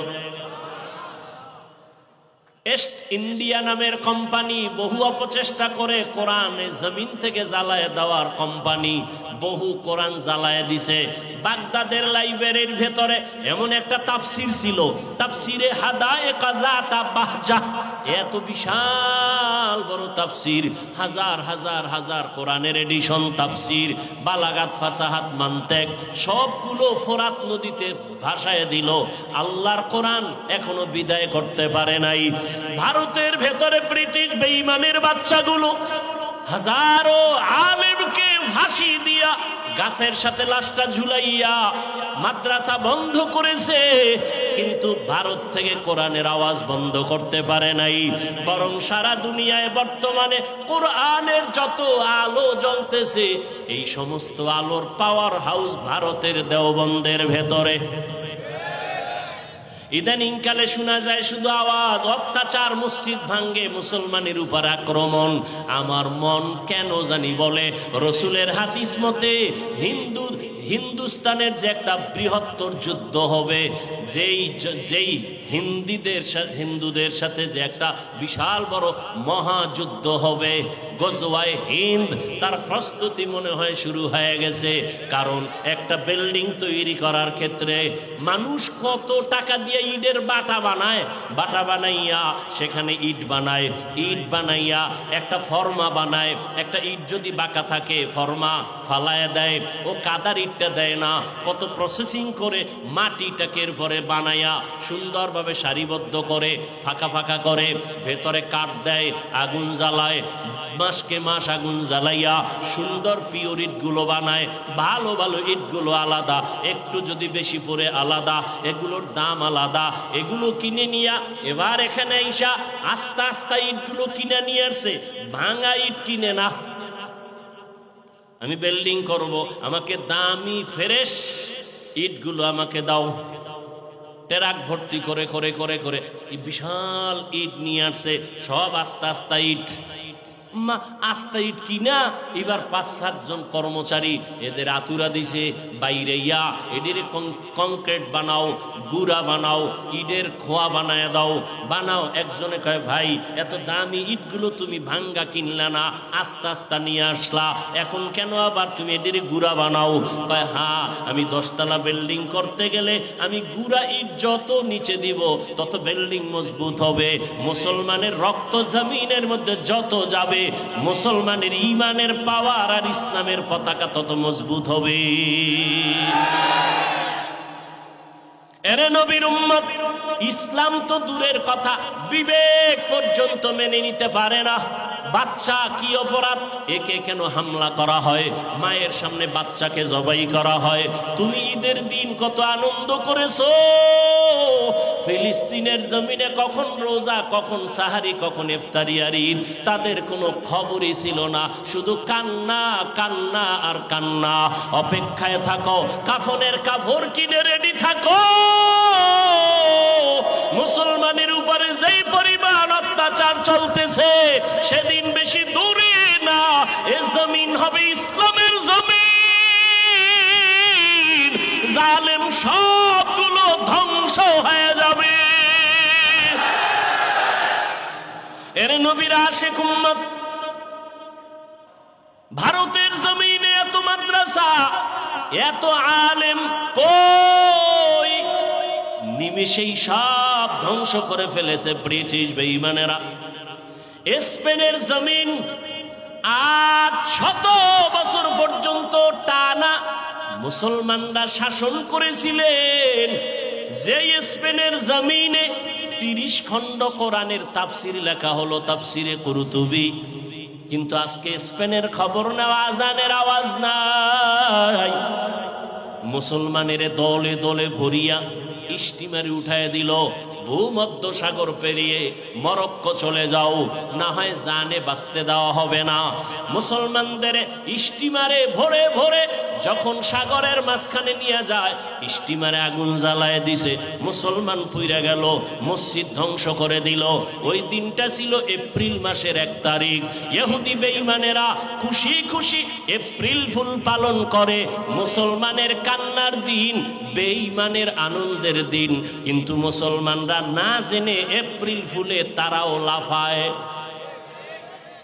A: ইস্ট ইন্ডিয়া নামের কোম্পানি বহু অপচেষ্টা করে কোরআন জমিন থেকে জ্বালায় দেওয়ার কোম্পানি, বহু কোরআন জ্বালায় দিছে। বাগদাদের লাইব্রেরির ভেতরে এমন একটা তাফসির ছিল, তাফসিরে হাদায়েকা যাতা বাহজাহ। এত বিশাল বড় তাফসির, হাজার হাজার হাজার কোরআনের এডিশন তাফসির, বালাগাত, ফাসাহাত, মান্তেক সবগুলো ফোরাত নদীতে ভাসায় দিল। আল্লাহর কোরআন এখনো বিদায় করতে পারে নাই। ভারতের ভেতরে ব্রিটিশ বেঈমানের বাচ্চাগুলো হাজারো আলেমকে ফাঁসি দিয়া, গাছের সাথে লাশটা ঝুলাইয়া মাদ্রাসা বন্ধ করেছে। কিন্তু ভারত থেকে কোরআনের আওয়াজ বন্ধ করতে পারে নাই। বরং সারা দুনিয়ায় বর্তমানে কোরআনের যত আলো জ্বলতেছে, এই সমস্ত আলোর পাওয়ার হাউস ভারতের দেওবন্দের ভেতরে। ইদানিং কালে শোনা যায় শুধু আওয়াজ, অত্যাচার, মসজিদ ভাঙ্গে, মুসলমানের উপর আক্রমণ। আমার মন কেন জানি বলে, রসুলের হাদিস মতে হিন্দুস্তানের যে একটা বৃহত্তর যুদ্ধ হবে, যেই হিন্দুদের সাথে যে একটা বিশাল বড় মহাযুদ্ধ হবে, গজওয়ায়ে হিন্দ, তার প্রস্তুতি মনে হয় শুরু হয়ে গেছে। কারণ একটা বিল্ডিং তৈরি করার ক্ষেত্রে মানুষ কত টাকা দিয়ে ইটের বাটা বানায়, বাটা বানাইয়া সেখানে ইট বানায়, ইট বানাইয়া একটা ফর্মা বানায়। একটা ইট যদি বাঁকা থাকে ফর্মা ফালায় দেয়, ও কাদার ইটটা দেয় না, কত প্রসেসিং করে মাটিটাকে এরপরে বানাইয়া সুন্দরভাবে সারিবদ্ধ করে ফাঁকা ফাঁকা করে ভেতরে কাঠ দেয়, আগুন জ্বালায়, মাসকে মাস আগুন জ্বালাইয়া সুন্দর পিওর ইটগুলো বানায়। ভালো ভালো ইটগুলো আলাদা, একটু যদি বেশি পড়ে আলাদা, এগুলোর দাম আলাদা। এগুলো কিনে নিয়া এবার এখানে আইসা আস্তে আস্তে ইটগুলো কিনে নিয়ে আসছে, ভাঙা ইট কিনে না। আমি বিল্ডিং করব, আমাকে দামি ফ্রেশ ইটগুলো আমাকে দাও। ট্রাক ভর্তি করে করে করে করে এই বিশাল ইট নিয়ে আসছে, সব আস্তে আস্তে ইট, আস্তে ইট কিনা এবার 5-7 জন কর্মচারী এদের আতুরা দিছে, বাইরে ইয়া এদের কংক্রিট বানাও, গুড়া বানাও, ইটের খোয়া বানায় দাও, বানাও। একজনে কয় ভাই এত দামি ইটগুলো তুমি ভাঙ্গা কিনলা না, আস্তে আস্তে নিয়ে আসলা, এখন কেন আবার তুমি এদের গুড়া বানাও? কয় হ্যাঁ, আমি 10 তলা বিল্ডিং করতে গেলে আমি গুড়া ইট যত নিচে দিব তত বিল্ডিং মজবুত হবে। মুসলমানের রক্ত জমিনের মধ্যে যত যাবে, মুসলমানের ঈমানের পাওয়ার আর ইসলামের পতাকা তত মজবুত হবে। এরে নবীর উম্মত, ইসলাম তো দূরের কথা, বিবেক পর্যন্ত মেনে নিতে পারে না। বাচ্চা কি অপরাধ, একে কেন হামলা করা হয়, মায়ের সামনে বাচ্চাকে জবাই করা হয়। তুমি ঈদের দিন কত আনন্দ করেছো, ফিলিস্তিনের জমিনে কখন রোজা, কখন সাহারি, কখন ইফতারি আর ঈদ, তাদের কোনো খবরই ছিল না, শুধু কান্না কান্না আর কান্না। অপেক্ষায় থাকো, কাফনের কাপড় কিনে রেডি থাকো। মুসলমানের উপরে যেই পরিমাণ অত্যাচার চলতেছে, সেদিন বেশি দূরে না, এ জমিন হবে ইসলামের জমিন, জালেম সবগুলো ধ্বংস হয়ে যাবে। এর নবীর আশিক উম্মত, ভারতের জমিনে এত মাদ্রাসা, এত আলেম, কই নিমেষেই সব ধ্বংস করে ফেলেছে ব্রিটিশ বেঈমানেরা। স্পেনের জমিন 800 বছর পর্যন্ত টানা মুসলমানরা শাসন করেছিলেন। যে স্পেনের জমিনে 30 খণ্ড কোরআনের তাফসির লেখা হলো, তাফসিরে কুরতুবি, কিন্তু আজকে স্পেনের খবর নেওয়া, আজানের আওয়াজ নাই। মুসলমানের দলে দলে ভরিয়া স্টিমারে উঠায় দিল, ভূমধ্য সাগর পেরিয়ে মরক্কো চলে যাও, না হয় জানে বাঁচতে দেওয়া হবে না। মুসলমানদের স্টিমারে ভরে ভরে যখন সাগরের মাঝখানে নিয়ে যায়, স্টিমারে আগুন জ্বালায় দিছে, মুসলমান পুইরা গেল, মসজিদ ধ্বংস করে দিল। ওই দিনটা ছিল এপ্রিল মাসের 1 তারিখ। ইহুদি বেঈমানেরা খুশি খুশি এপ্রিল ফুল পালন করে, মুসলমানের কান্নার দিন, বেঈমানের আনন্দের দিন। কিন্তু মুসলমানরা না জেনে এপ্রিল ফুলে তারাও লাফায়,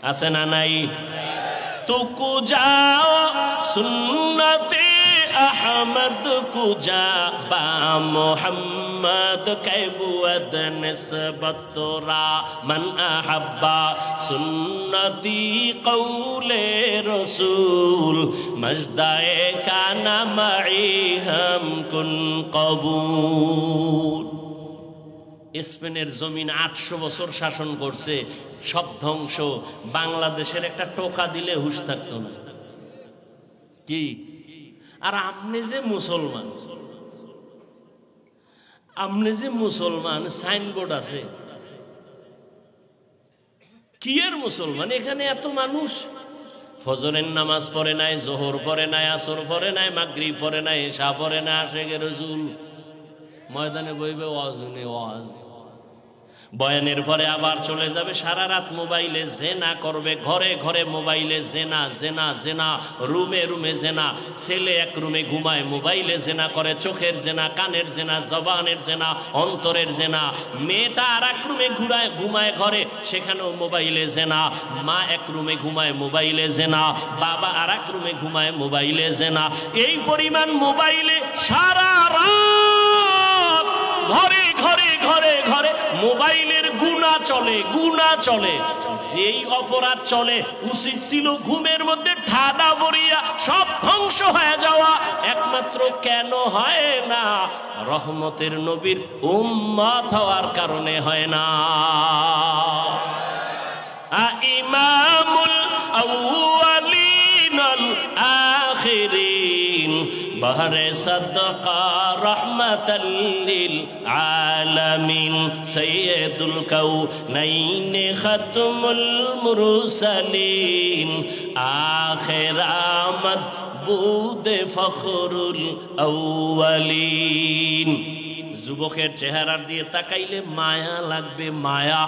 A: আছে না নাই? তুকু যাও সুন্নতে আহমদ কুজা বা মোহাম্মদ কৈবুদ নিসবতরা মান আহাব্বা সুন্নতি কৌলে রসুল মজদায়ে কানা মাই হাম কুন কবুল। স্পেনের জমিন 800 বছর শাসন করছে, সব ধ্বংস। বাংলাদেশের একটা টোকা দিলে হুঁশ থাকতো না কি? আর আপনি যে মুসলমান, সাইনবোর্ড আছে, কি এর মুসলমান? এখানে এত মানুষ ফজরের নামাজ পড়ে নাই, জোহর পড়ে নাই, আসর পড়ে নাই, মাগরিব পড়ে নাই, এশা পড়ে নাই, আশেকে রসুল ময়দানে বইবে ওয়াজ, ওয়াজ বয়ানের পরে আবার চলে যাবে, সারা রাত মোবাইলে জেনা করবে, ঘরে ঘরে মোবাইলে জেনা জেনা জেনা, রুমে রুমে জেনা। ছেলে এক রুমে ঘুমায়, মোবাইলে জেনা করে, চোখের জেনা, কানের জেনা, জবানের জেনা, অন্তরের জেনা। মেয়েটা আর এক রুমে ঘুমায় ঘরে, সেখানেও মোবাইলে জেনা। মা এক রুমে ঘুমায়, মোবাইলে জেনা। বাবা আর এক রুমে ঘুমায়, মোবাইলে জেনা। এই পরিমাণ মোবাইলে সারা রাত ঘরে ঘরে ঘরে ঘরে মোবাইলের গুনাহ চলে, গুনাহ চলে। যেই অপরাধ চলে, উচিত ছিল ঘুমের মধ্যে ঠাডা বরিয়া সব ধ্বংস হয়ে যাওয়া। একমাত্র কেন হয় না? রহমতের নবীর উম্মত হওয়ার কারণে হয় না। ইমামুল আউয়ালিন আল আখিরিন বহরে সাদকা রহমাতাল লিল আলামিন সাইয়্যিদুল কাউনাইন খাতমুল মুরসালিন আখির আমদ বুদে ফখরুল আউয়ালিন। যুবকের চেহারার দিয়ে তাকাইলে মায়া লাগবে, মায়া।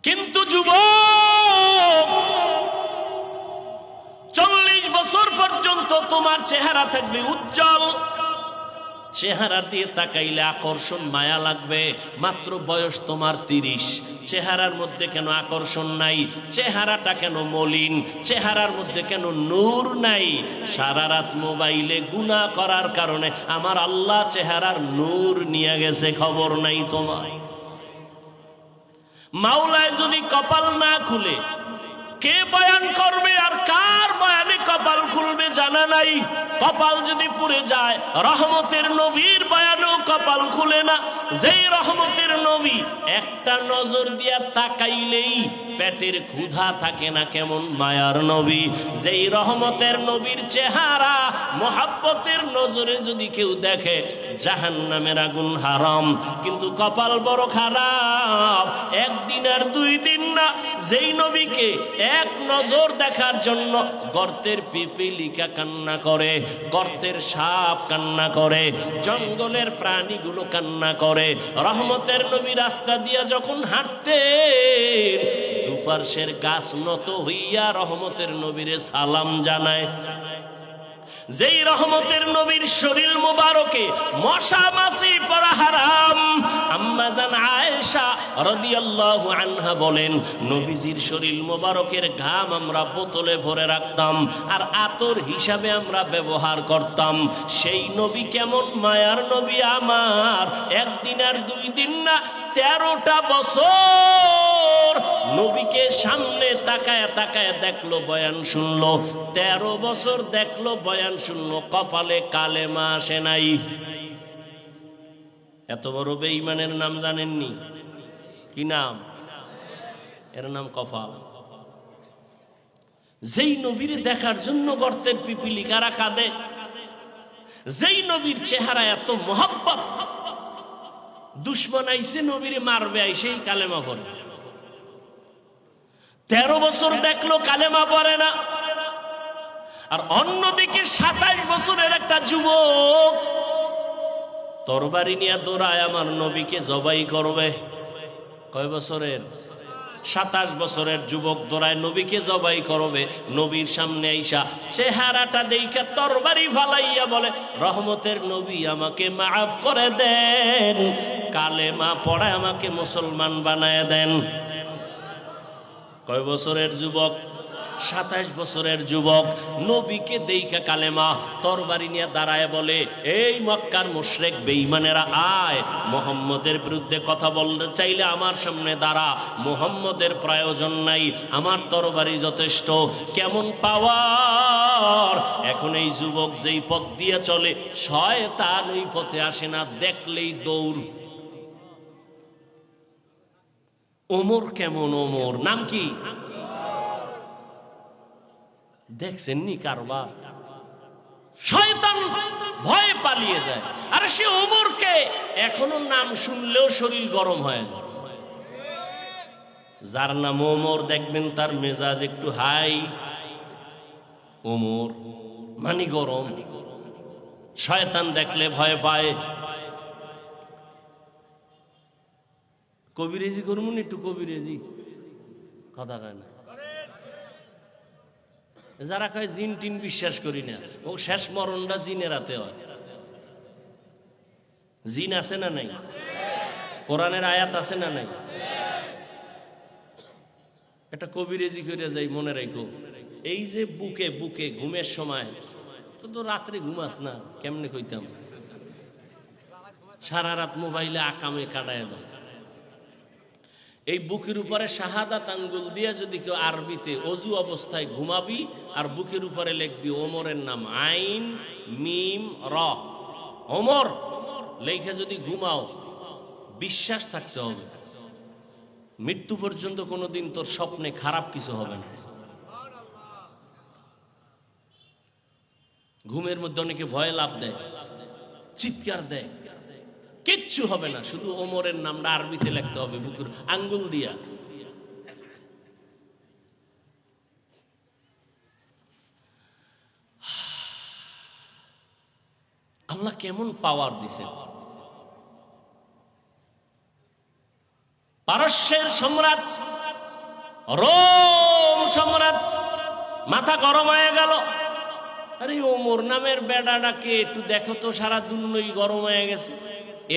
A: কিন্তু যুবক 40 বছর পর্যন্ত তোমার চেহারা থাকবে উজ্জ্বল, চেহারা দিয়ে তাকাইলে আকর্ষণ, মায়া লাগবে। মাত্র বয়স তোমার 30, চেহারার মধ্যে কেন আকর্ষণ নাই? চেহারাটা কেন মলিন? চেহারার মধ্যে কেন নূর নাই? সারা রাত মোবাইলে গুনাহ করার কারণে আমার আল্লাহ চেহারার নূর নিয়ে গেছে, খবর নাই তোমার। মাওলায় যদি কপাল না খুলে, কে বয়ান করবে আর কার বয়ানে কপাল খুলবে জানা নাই। কপাল যদি পুড়ে যায়, রহমতের নবীর বয়ানেও কপাল খুলে না। যেই রহমতের নবী একটা নজর দিয়া তাকাইলেই পেটের ক্ষুধা থাকে না, কেমন মায়ার নবী। যেই রহমতের নবীর চেহারা মোহাব্বতের নজরে যদি কেউ দেখে, জাহান্নামের আগুন হারাম। কিন্তু কপাল বড় খারাপ, একদিন আর 2 দিন না, যেই নবীকে এক নজর দেখার জন্য গর্তের পিপিলিকা কান্না করে, গর্তের সাপ কান্না করে, জঙ্গলের প্রাণীগুলো কান্না করে। রহমতের নবী রাস্তা দিয়া যখন হাঁটতেন, দুপার্শ্বের গাছ নত হইয়া রহমতের নবীরে সালাম জানায়। যেই রহমতের নবীর শরীর মুবারকে মশা মাছি পড়া হারাম। আম্মা জান আয়েশা রাদিয়াল্লাহু আনহা বলেন, নবীজির শরীর মুবারকের ঘাম আমরা বোতলে ভরে রাখতাম আর আতর হিসাবে আমরা ব্যবহার করতাম। সেই নবী কেমন মায়ার নবী আমার! একদিন আর 2 দিন না, 13টা বছর নবীকে সামনে তাকায় তাকায় দেখলো, বয়ান শুনলো। 13 বছর দেখলো, বয়ান শুনলো, কপালে কালেমা আসে নাই। এত বড় বেঈমানের নাম জানেননি? কি নাম? এর নাম কপাল। যেই নবীর দেখার জন্য গর্তের পিপিলিকারা কাঁদে, যেই নবীর চেহারা এত মোহাব্বত, দুশ্মন আইসে নবীরে মারবে, আইসেই কালেমা পড়ে। 13 বছর দেখলো, কালেমা পড়ে না। আর অন্যদিকে 27 বছরের একটা যুবক তরবারি নিয়ে দৌড়ায় আমার নবীকে জবাই করবে। কয় বছরের? 27 বছরের যুবক দৌড়ায় নবীকে জবাই করবে। নবীর সামনে আইসা চেহারাটা দেইখা তরবারি ফালাইয়া বলে, রহমতের নবী আমাকে মাফ করে দেন, কালেমা পড়ায় আমাকে মুসলমান বানায় দেন। কয় বছরের যুবক? 27 বছরের যুবক নবীকে দেইখা কালেমা, তরবারি নিয়ে দাঁড়ায় বলে, এই মক্কার মুশরিক বেঈমানেরা, আয় মুহাম্মদের বিরুদ্ধে কথা বলতে চাইলে আমার সামনে দাঁড়া, মুহাম্মদের প্রয়োজন নাই, আমার তরবারি যথেষ্ট। কেমন পাওয়ার! এখন এই যুবক যেই পথ দিয়ে চলে, শয়তান ওই পথে আসে না, দেখলেই দৌড়। ওমর কেমন? ওমর নাম কি দেখছেননি কারবার? শয়তান ভয়ে পালিয়ে যায়। আর সে ওমরকে এখনো নাম শুনলেও শরীর গরম হয়ে যায়। যার নাম ওমর দেখবেন তার মেজাজ একটু হাই। ওমর মানে গরম। শয়তান দেখলে ভয় পায়। কবিরেজি করবো একটু কবিরেজি কথা কয় না। যারা কয় জিন টিন বিশ্বাস করি না, ও শেষ মরণটা জিনের হাতে হয়। জিন আছে না নাই? কোরআনের আয়াত আছে না নাই? একটা কবিরেজি করে যাই, মনে রাখো। এই যে বুকে বুকে ঘুমের সময় তো রাত্রে ঘুমাস না, কেমনে কইতাম, সারা রাত মোবাইলে আকামে কাটায় দাও। এই বুকের উপরে শাহাদাত আঙ্গুল দিয়ে যদি কেউ আরবিতে অজু অবস্থায় ঘুমাবি আর বুকের উপরে লিখবি ওমরের নাম, আইন মিম র, ওমর লেখে যদি ঘুমাও, বিশ্বাস থাকতে হবে মৃত্যু পর্যন্ত কোনোদিন তোর স্বপ্নে খারাপ কিছু হবে না। ঘুমের মধ্যে অনেকে ভয় লাভ দেয়, চিৎকার দেয়, কিচ্ছু হবে না, শুধু ওমরের নামটা আরবিতে লিখতে হবে বুকের আঙ্গুল দিয়া। আল্লাহ কেমন পাওয়ার দিছে। পারস্যের সম্রাট, রোম সম্রাট মাথা গরম হয়ে গেল, আরে ওমর নামের বেডাটাকে একটু দেখো তো, সারা দুনিয়াই গরম হয়ে গেছে,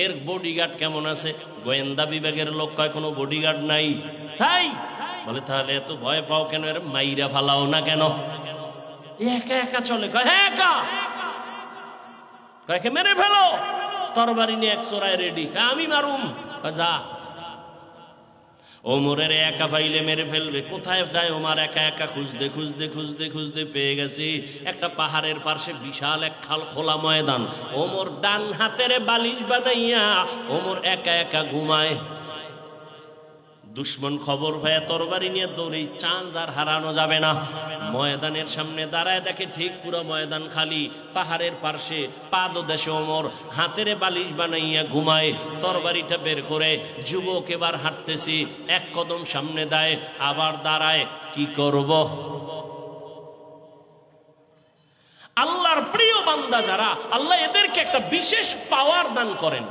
A: এর বডিগার্ড কেমন আছে? গোয়েন্দা বিভাগের লোক কয় কোনো বডিগার্ড নাই। তাই বলে তাহলে এত ভয় পাও কেন? এর মাইরা ফালাও না কেন? একা একা চলে, কয় হ্যাঁ একা, কয়েকে মেরে ফেলো, তরবারি নিয়ে এক চোরায় রেডি, আমি মারুম, যা। ওমরের একা পাইলে মেরে ফেলবে। কোথায় যায় ওমর? একা একা খুঁজতে খুঁজতে খুঁজতে খুঁজতে পেয়ে গেছি একটা পাহাড়ের পাশে বিশাল এক খোলা ময়দান। ওমর ডান হাতের বালিশ বানাইয়া ওমর একা একা ঘুমায়। দুশ্মন খবর পায় তরবারি নিয়ে দৌড়ে, চাঁদ আর হারানো যাবে না। ময়দানের সামনে দাঁড়ায় দেখে ঠিক পুরো ময়দান খালি, পাহাড়ের পাশে পাদদেশে ওমর হাতের বালিশ বানাইয়া ঘুমায়। তরবারিটা বের করে যুবক এবার হাঁটতেছি, এক কদম সামনে দেয় আবার দাঁড়ায়, কি করব? আল্লাহর প্রিয় বান্দা যারা, আল্লাহ এদেরকে একটা বিশেষ পাওয়ার দান করেন।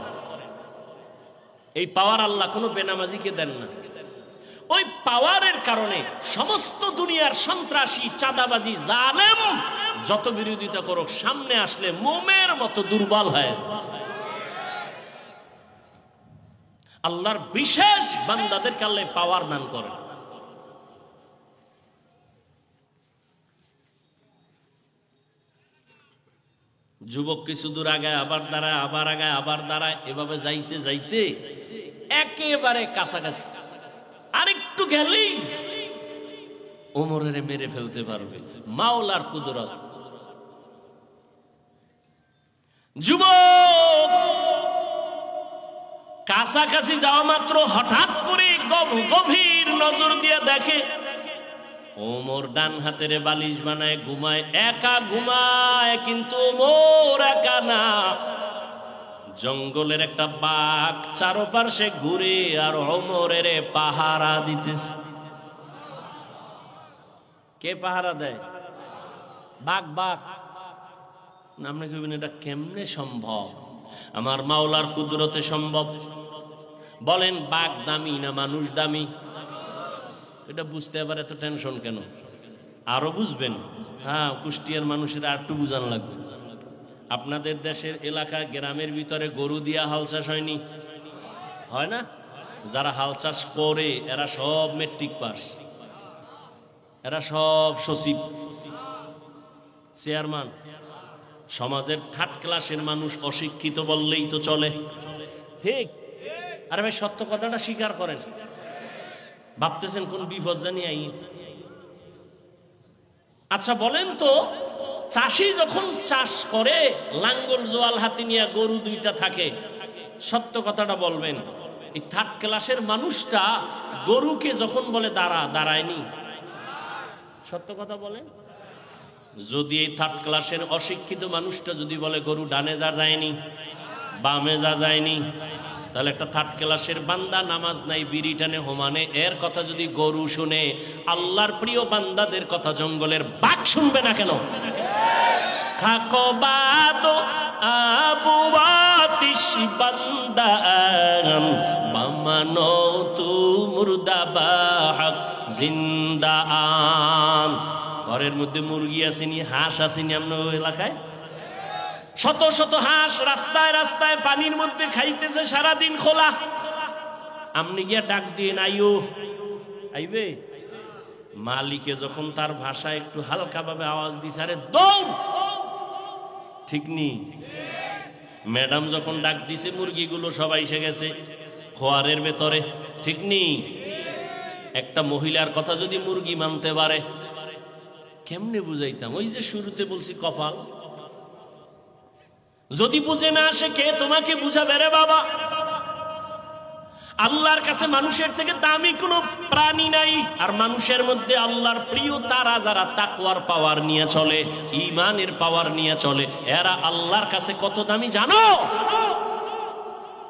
A: এই পাওয়ার আল্লাহ কোনো বেনামাজিকে দেন না। ওই পাওয়ারের কারণে সমস্ত দুনিয়ার সন্ত্রাসী, চাঁদাবাজি, জালেম যত বিরোধিতা করুক, সামনে আসলে মোমের মতো দুর্বল হয়। আল্লাহর বিশেষ বান্দাদেরকে আল্লাহ পাওয়ার দান করেন। যুবক কিছু দূর আগায় আবার দাঁড়ায়, আবার আগায় আবার দাঁড়ায়, এভাবে যাইতে যাইতে একেবারে কাছাকাছি, আরেকটু গেলেই ওমরের মেরে ফেলতে পারবে। মাওলার কুদরত। যুবক কাছাকাছি যাওয়া মাত্র হঠাৎ করে গভীর নজর দিয়ে দেখে ওমর ডান হাতের বালিশ বানায় ঘুমায়, একা ঘুমায়, কিন্তু ওমর একা না। জঙ্গলের একটা বাঘ চারপাশে ঘুরে আর ওমরের পাহারা দিতেছে। কে পাহারা দেয়? বাঘ। বাঘ আপনি কইবেন এটা কেমনে সম্ভব? আমার মাওলার কুদরতে সম্ভব। বলেন বাঘ দামি না মানুষ দামি? এটা বুঝতে আবার এত টেনশন কেন? আরো বুঝবেন। হ্যাঁ, কুষ্টিয়ার মানুষের আর একটু বুঝান লাগবে। আপনাদের দেশের এলাকা গ্রামের ভিতরে গরু দিয়া হাল চাষ হয়নি? হয় না? যারা হাল চাষ করে এরা সব মেট্রিক পাস, এরা সব সচিব, চেয়ারম্যান। সমাজের থার্ড ক্লাসের মানুষ অশিক্ষিত বললেই তো চলে, ঠিক? আরে ভাই সত্য কথাটা স্বীকার করেন। ভাবতেছেন কোন বিপদ জানি আই। আচ্ছা বলেন তো, চাষি যখন চাষ করে লাঙ্গল জোয়াল হাতি নিয়ে গরু দুইটা থাকে, সত্য কথাটা বলবেন, এই থার্ড ক্লাসের মানুষটা গরুকে যখন বলে দাঁড়ায়নি? সত্য কথা বলেন। যদি এই থার্ড ক্লাসের অশিক্ষিত মানুষটা যদি বলে গরু ডানে যা যায়নি, বামে যা যায়নি, তাহলে একটা থার্ড ক্লাসের বান্দা নামাজ নাই, বিড়ি টানে হোমানে, এর কথা যদি গরু শুনে, আল্লাহর প্রিয় বান্দাদের কথা জঙ্গলের বাঘ শুনবে না কেন? বামা মানো তু মুর্দাবা হক জিন্দা আন। ঘরের মধ্যে মুরগি আসেনি, হাঁস আসেনি আপনার ওই এলাকায়? শত শত হাঁস রাস্তায় রাস্তায় পানির মধ্যে খাইতেছে সারাদিন খোলা। আপনি গিয়া ডাক দিয়ে আইও, আইবে? মালিকে যখন তার ভাষায় একটু হালকা ভাবে আওয়াজ দিছে, আরে দৌড়, ঠিক নি? ম্যাডাম যখন ডাক দিছে মুরগিগুলো সবাই এসে গেছে খোয়ারের ভেতরে, ঠিক নি? একটা মহিলার কথা যদি মুরগি মানতে পারে, কেমনে বুঝাইতাম? ওই যে শুরুতে বলছি কপাল। যদি বুঝে না আসে, কে তোমাকে বুঝাবে রে বাবা? আল্লাহর কাছে মানুষের থেকে দামি কোনো প্রাণী নাই। আর মানুষের মধ্যে আল্লাহর প্রিয় তারা যারা তাকওয়ার পাওয়ার নিয়ে চলে, ঈমানের পাওয়ার নিয়ে চলে, এরা আল্লাহর কাছে কত দামি জানো?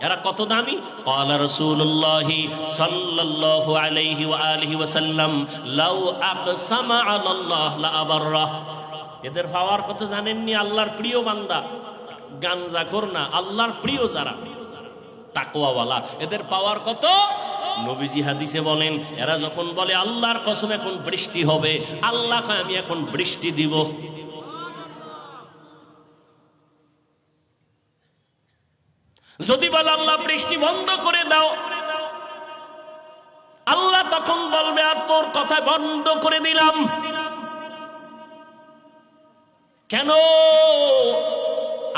A: এরা কত দামি? ক্বালা রাসূলুল্লাহ সাল্লাল্লাহু আলাইহি ওয়া আলিহি ওয়াসাল্লাম লাউ আকসামা আলাল্লাহ লা আবাররা। এদের পাওয়ার কত জানেননি? আল্লাহর প্রিয় বান্দা, গাঞ্জাখোর না, আল্লাহর প্রিয় যারা তাকওয়াওয়ালা, এদের পাওয়ার কত? নবীজি হাদিসে বলেন, এরা যখন বলে আল্লাহর কসম এখন বৃষ্টি হবে, আল্লাহ কয় আমি এখন বৃষ্টি দিব। যদি বলে আল্লাহ বৃষ্টি বন্ধ করে দাও, আল্লাহ তখন বলবে আর তোর কথা বন্ধ করে দিলাম। কেন?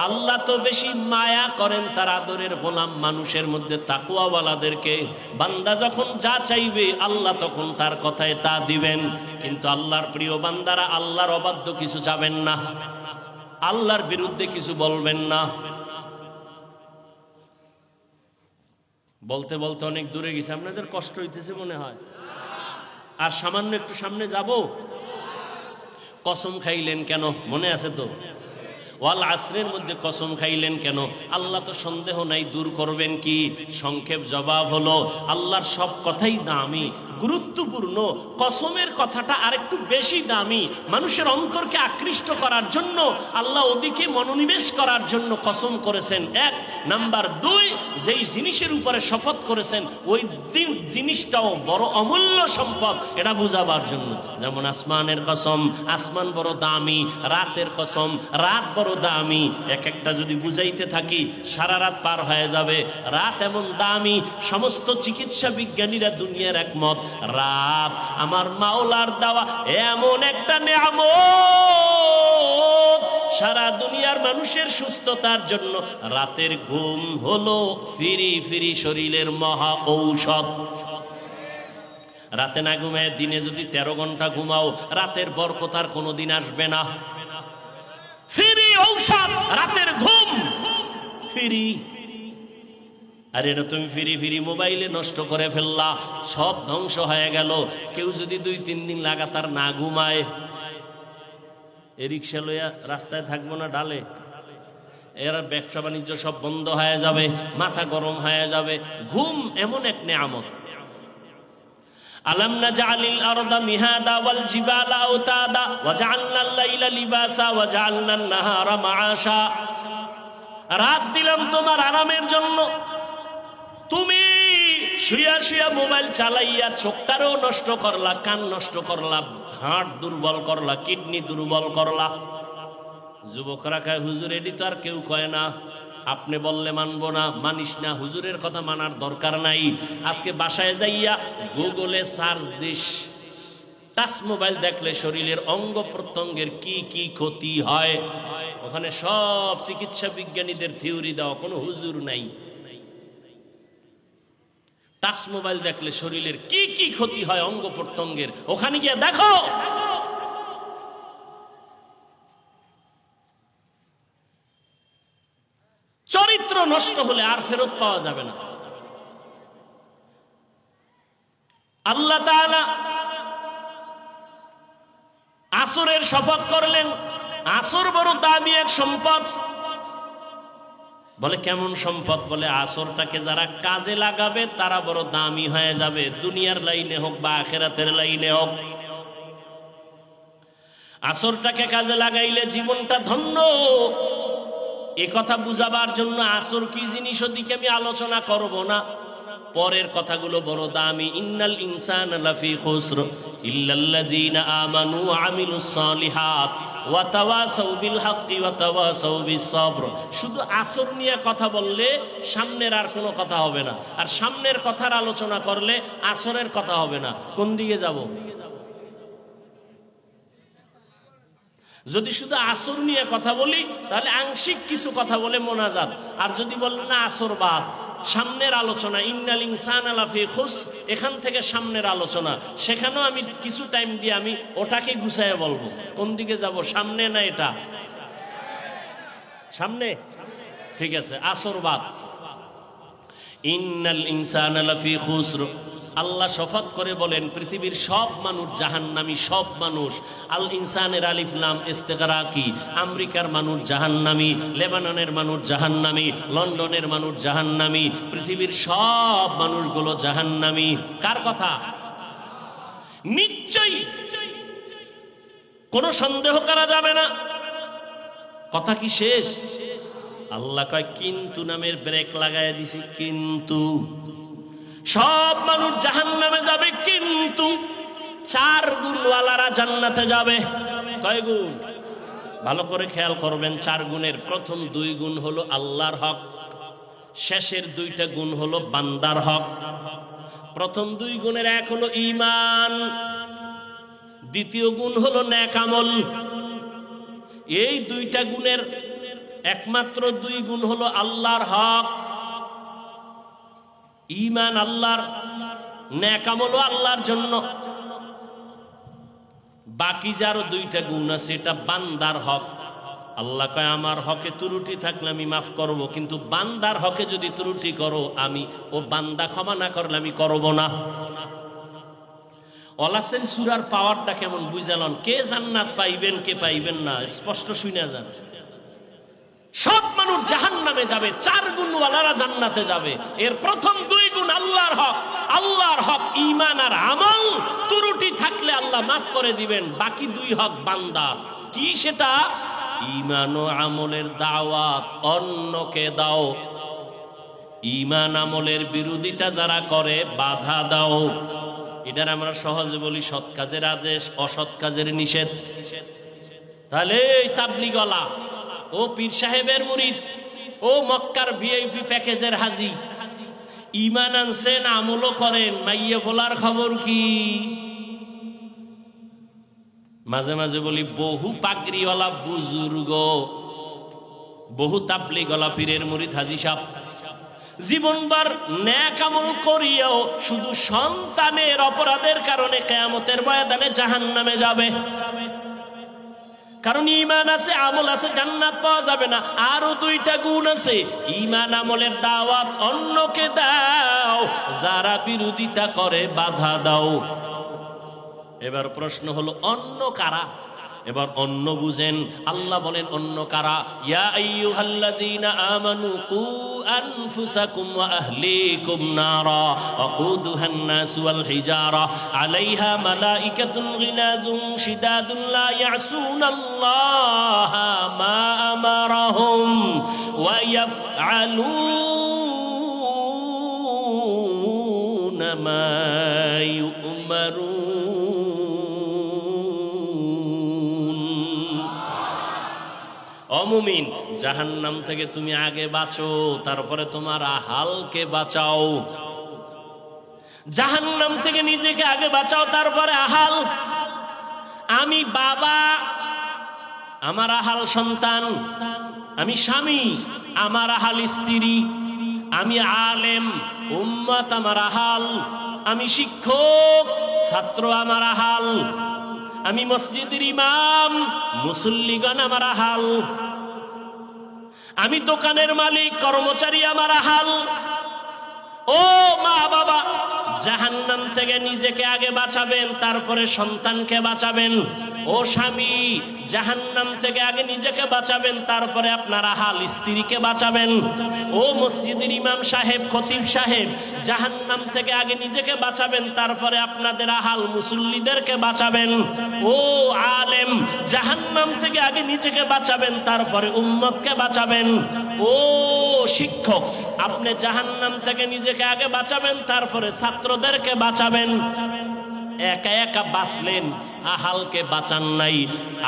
A: আল্লাহ তো বেশি মায়া করেন তার আদরের গোলাম মানুষের মধ্যে তাকওয়াওয়ালাদেরকে। বান্দা যখন যা চাইবে আল্লাহ তখন তার কথায় তা দিবেন। কিন্তু আল্লাহর প্রিয় বান্দারা আল্লাহর অবাধ্য কিছু চাবেন না, আল্লাহর বিরুদ্ধে কিছু বলবেন না। বলতে বলতে অনেক দূরে গেছে, আপনাদের কষ্ট হইতেছে মনে হয়। আর সামান্য একটু সামনে যাব। কসম খাইলেন কেন? মনে আছে তো? ওয়াল আসরের মধ্যে কসম খাইলেন কেন? আল্লাহ তো সন্দেহ নাই দূর করবেন কি? সংক্ষেপ জবাব হলো, আল্লাহর সব কথাই দামি, গুরুত্বপূর্ণ। কসমের কথাটা আরেকটু বেশি দামি। মানুষের অন্তরকে আকৃষ্ট করার জন্য, আল্লাহ ওদিকে মনোনিবেশ করার জন্য কসম করেছেন। এক নাম্বার। দুই, যেই জিনিসের উপরে শপথ করেছেন ওই জিনিসটাও বড় অমূল্য সম্পদ, এটা বুঝাবার জন্য। যেমন আসমানের কসম, আসমান বড় দামি। রাতের কসম, রাত বড় দামি। এক একটা যদি বুঝাইতে থাকি সারা রাত পার হয়ে যাবে। রাত এমন দামি, সমস্ত চিকিৎসা বিজ্ঞানীরা দুনিয়ার একমত, রাত আমার মাওলার দেওয়া এমন একটা নেয়ামত। সারা দুনিয়ার মানুষের সুস্থতার জন্য রাতের ঘুম হলো ফিরি ফিরি শরীরের মহা ঔষধ। রাতে না ঘুমায় দিনে যদি 13 ঘন্টা ঘুমাও, রাতের বরকত আর কোনোদিন আসবে না। ফিরি ঔষধ রাতের ঘুম, ফিরি। আর এটা তুমি ফিরি ফিরি মোবাইলে নষ্ট করে ফেললা, সব ধ্বংস হয়ে গেল। কেউ যদি 2-3 দিন লাগাতার না ঘুমায়, এ রিক্সা লইয়া রাস্তায় থাকবো না ডালে, এরা ব্যবসা বাণিজ্য সব বন্ধ হয়ে যাবে, মাথা গরম হয়ে যাবে। ঘুম এমন এক নেয়ামত। আলাম নাজআলিল আরদা মিহাদা ওয়াল জিবালা আওতাদা ওয়া জাআলনাল লাইলা লিবাসা ওয়া জাআলনান নাহারা মাআশা। রাত দিলাম তোমার আরামের জন্য। তুমি শুয়া শুয়া মোবাইল চালাইয়া চোখটারও নষ্ট করলা, কান নষ্ট করলা, হার্ট দুর্বল করলা, কিডনি দুর্বল করলা। যুবকরা কয় হুজুর এডি তো আর কেউ কয় না, আপনি বললে মানবো না, মানিস না, হুজুরের কথা মানার দরকার নাই। আজকে বাসায় যাইয়া গুগলে সার্চ দিস, টাচ মোবাইল দেখলে শরীরের অঙ্গ প্রত্যঙ্গের কি কি ক্ষতি হয়, ওখানে সব চিকিৎসা বিজ্ঞানীদের থিওরি দেওয়া, কোনো হুজুর নাই। টাচ মোবাইল দেখলে শরীরের কি কি ক্ষতি হয় অঙ্গ প্রত্যঙ্গের, ওখানে গিয়ে দেখো। চরিত্র নষ্ট হলে আর ফেরত পাওয়া যাবে না। আল্লাহ তাআলা আসরের শপথ করলেন, আসর বড় দামি এক সম্পদ। বলে কেমন সম্পদ? বলে আসরটাকে যারা কাজে লাগাবে তারা বড় দামি হয়ে যাবে, দুনিয়ার লাইনে হোক বা আখিরাতের লাইনে হোক। আসরটাকে কাজে লাগাইলে জীবনটা ধন্য। এ কথা বুঝাবার জন্য আসর কি জিনিস ওদিকে আমি আলোচনা করব না। পরের কথাগুলো বড় দামি। ইন্নাল ইনসানা লাফি খুসর ইল্লাল্লাযীনা আমানু ওয়া আমিলুস সালিহাত ওয়া তাওয়াসাউ বিল হাক্কি ওয়া তাওয়াসাউ বিস সাবর। শুধু আসর নিয়ে কথা বললে সামনের আর কোনো কথা হবে না, আর সামনের কথার আলোচনা করলে আসরের কথা হবে না। কোন দিকে যাব? যদি শুধু আসর নিয়ে কথা বলি তাহলে আংশিক কিছু কথা বলে মোনাজাত, আর যদি বললেন না আসর বাদ, সামনের আলোচনা ইন্নাল ইনসানা লাফি খুসর, এখান থেকে সামনের আলোচনা, সেখানেও আমি কিছু টাইম দিয়ে আমি ওটাকে গুছাইয়া বলবো। কোন দিকে যাব, সামনে না এটা? সামনে, ঠিক আছে, আসর বাদ। ইন্নাল ইনসানা লাফি খুসর, আল্লাহ শপথ করে বলেন পৃথিবীর সব মানুষ জাহান্নামী, সব মানুষ। আল ইনসানের আলিফ লাম ইস্তেগরাকি, আমেরিকার মানুষ জাহান্নামী, লেবাননের মানুষ জাহান্নামী, লন্ডনের মানুষ জাহান্নামী, পৃথিবীর সব মানুষগুলো জাহান্নামী। কার কথা? নিশ্চয়ই, কোনো সন্দেহ করা যাবে না। কথা কি শেষ? আল্লাহ কয় কিন্তু নামের ব্রেক লাগাইয়া দিছি। কিন্তু সব মানুষ জাহান্নামে যাবে, কিন্তু 4 গুণওয়ালারা জান্নাতে যাবে। কয় গুণ? ভালো করে খেয়াল করবেন। 4 গুণের প্রথম 2 গুণ হলো আল্লাহর হক, শেষের 2টা গুণ হলো বান্দার হক। প্রথম 2 গুণের এক হলো ঈমান, দ্বিতীয় গুণ হলো নেক আমল। এই 2টা গুণের একমাত্র 2 গুণ হলো আল্লাহর হক, ঈমান আল্লাহর, নেক আমলও আল্লাহর জন্য। বাকি যারও 2টা গুণ আছে, এটা বান্দার হক। আল্লাহ কয় আমার হকে ত্রুটি থাকলে আমি মাফ করব, কিন্তু বান্দার হকে যদি ত্রুটি করো আমি ও বান্দা ক্ষমা না করলে আমি করব না। ওলাসের সূরার পাওয়ারটা কেমন বুঝালন? কে জান্নাত পাইবেন কে পাইবেন না স্পষ্ট শুনে যান। সব মানুষ জাহান্নামে যাবে, 4 গুণওয়ালারা জান্নাতে যাবে। এর প্রথম 2 গুণ আল্লাহর হক, আল্লাহর হক ঈমান আর আমল। ত্রুটি থাকলে আল্লাহ মাফ করে দিবেন। বাকি 2 হক বান্দার। কি সেটা? ঈমান ও আমলের দাওয়াত অন্যকে দাও, ঈমান আমলের বিরোধিতা যারা করে বাধা দাও। এটার আমরা সহজে বলি সৎ কাজের আদেশ, অসৎ কাজের নিষেধ। তাহলে এই তাবলীগওয়ালা, ও পীর সাহেবের মুরিদ, ও মক্কার ভিআইপি প্যাকেজের হাজি, ঈমান আনছেন, আমলও করেন, মাইয়ে বলার খবর কি? মাঝে মাঝে বলি বহু পাগড়িওয়ালা বুজুর্গ, বহু তাবলীগওয়ালা পীরের মুরিদ হাজি সাহেব জীবনবার নেক আমল করিয়াও শুধু সন্তানের অপরাধের কারণে কিয়ামতের ময়দানে জাহান্নামে যাবে। কারণ ঈমান আছে, আমল আছে, জান্নাত পাওয়া যাবে না। আরো 2টা গুণ আছে। ঈমান আমলের দাওয়াত অন্যকে দাও, যারা বিরোধিতা করে বাধা দাও। এবার প্রশ্ন হলো অন্য কারা? এবার অন্য বুঝেন। আল্লাহ বলেন অন্য কারা? ইয়া আইয়ুহাল্লাযীনা আমানু কু আনফুসাকুম ওয়া আহলিকুম নারা ওয়াকুদুহান নাসু ওয়াল হিজারা আলাইহা মালাইকাতুন গিলাযুন শিদাদুন লা ইয়াসুনাল্লাহা মা আমারাহুম ওয়া ইয়াফআলুনা মা ইউমারুন। অমুমিন, জাহান্নাম থেকে তুমি আগে বাঁচো, তারপরে তোমার আহালকে বাঁচাও। জাহান্নাম থেকে নিজেকে আগে বাঁচাও, তারপরে আহাল। আমি বাবা, আমার আহাল সন্তান। আমি স্বামী, আমার আহাল স্ত্রী। আমি আলেম, উম্মত আমার আহাল। আমি শিক্ষক, ছাত্র আমার আহাল। আমি মসজিদের ইমাম, মুসল্লিগণ আমার আহাল। আমি দোকানের মালিক, কর্মচারী আমার আহাল। ও মা বাবা, জাহান্নাম থেকে নিজেকে আগে বাঁচাবেন, তারপরে সন্তানকে বাঁচাবেন। ও স্বামী, জাহান্নাম থেকে আগে নিজেকে বাঁচাবেন, তারপরে আপনার আহাল স্ত্রীকে বাঁচাবেন। ও মসজিদের ইমাম সাহেব, খতিব সাহেব, জাহান্নাম থেকে আগে নিজেকে বাঁচাবেন, তারপরে আপনাদের আহাল মুসল্লিদেরকে বাঁচাবেন। ও আলেম, জাহান্নাম থেকে আগে নিজেকে বাঁচাবেন, তারপরে উম্মতকে বাঁচাবেন। ও শিক্ষক, আপনি জাহান্নাম থেকে নিজেকে আগে বাঁচাবেন, তারপরে ছাত্রদেরকে বাঁচাবেন। একা একা বাঁচলেন, আহালকে বাঁচান নাই।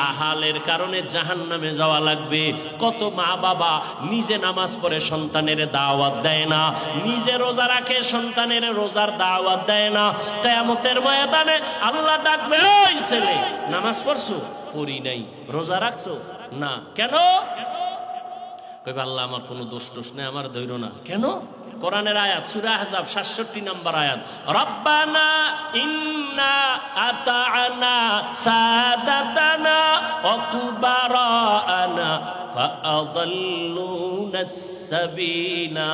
A: আহালের কারণে জাহান্নামে যাওয়া লাগবে। কত মা বাবা নিজে নামাজ পড়ে সন্তানের দাওয়াত দেয় না, নিজে রোজা রাখে সন্তানের রোজার দাওয়াত দেয় না। কিয়ামতের ময়দানে আল্লাহ ডাকবে, ওই ছেলে নামাজ পড়ছো? পড়ি নাই। রোজা রাখছো? না। কেন? কইবে আল্লাহ আমার কোনো দোষ টোষ নেই, আমার ধৈর্য না। কেন? কোরআনের আয়াত, সূরা আহজাব 67 নম্বর আয়াত, রব্বানা ইন্না আতা'না সাদাতানা ওয়া কুবারানা ফাআদাল্লুনাস সাবিলা।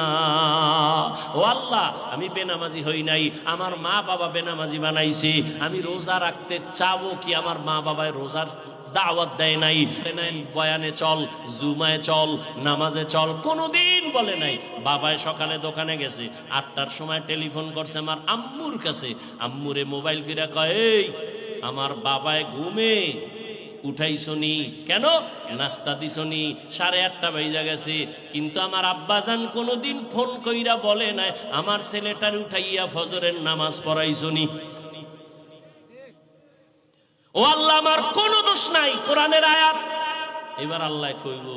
A: ও আল্লাহ, আমি বেনামাজি হই নাই, আমার মা বাবা বেনামাজি বানাইছে। আমি রোজা রাখতে চাবো কি, আমার মা বাবায় রোজার দাওয়াত দেয় নাই। বয়ানে চল, জুমায় চল, নামাজে চল, কোনোদিন বলে নাই। বাবায় সকালে দোকানে গেছে, 8টার সময় টেলিফোন করছে আমার আম্মুর কাছে। আম্মুরে মোবাইল ফিরা কয়, এই আমার বাবায় ঘুমে উঠাইছনি কেন? নাস্তা দিছনি? 8:30 বাজে গেছে। কিন্তু আমার আব্বাজান কোনোদিন ফোন কইরা বলে নাই আমার ছেলেটার উঠাইয়া ফজরের নামাজ পড়াইছনি। ও আল্লাহ, আমার কোনো দোষ নাই। কোরআনের আয়াত। এবার আল্লাহ কইব,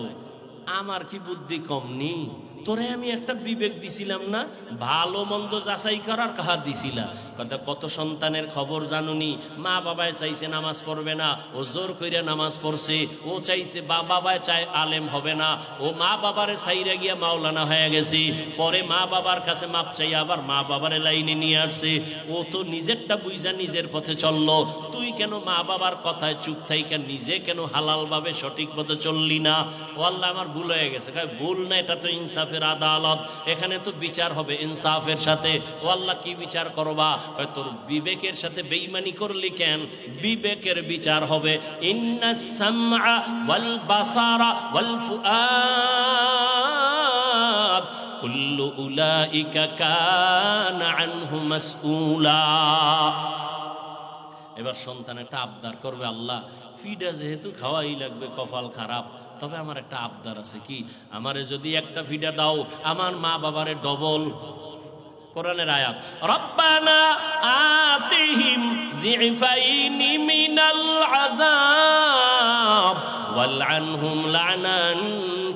A: আমার কি বুদ্ধি কমনি? তোরে আমি একটা বিবেক দিছিলাম না, ভালো মন্দ যাচাই করার কাহা দিছিলা। কত সন্তানের খবর জানুনি, মা বাবায় চাইছে নামাজ পড়বে না, ও জোর কইরা নামাজ পড়ছে। ও চাইছে বাবায় চায় আলেম হবে না, ও মা বাবারে চাইরা গিয়া মাওলানা হয়ে গেছে। পরে মা বাবার কাছে মাপ চাই আবার মা বাবারে লাইনে নিয়ে আসছে। ও তো নিজেরটা বুঝা নিজের পথে চললো। তুই কেন মা বাবার কথায় চুপ থাইকা নিজে কেন হালাল ভাবে সঠিক পথে চললি না? ও আল্লাহ, আমার ভুল হয়ে গেছে। ভুল না, এটা তো ইনসাফের আদালত, এখানে তো বিচার হবে ইনসাফের সাথে। ও আল্লাহ, কি বিচার করবা? তোর বিবেকের সাথে বেঈমানি করলি কেন? বিবেকের বিচার হবে। ইন্নাস সামআ ওয়াল বাসারা ওয়াল ফুআদ কুল্লু উলাইকা কানা আনহু মাসউলা। এবার সন্তান একটা আবদার করবে, আল্লাহ ফিডা যেহেতু খাওয়াই লাগবে, কপাল খারাপ, তবে আমার একটা আবদার আছে। কি? আমারে যদি একটা ফিডা দাও, আমার মা বাবারে ডবল। কোরআনের আয়াত, রব্বানা আতিহিম যিফাইনি মিনাল আযাব ওয়ালআনহুম লা'নান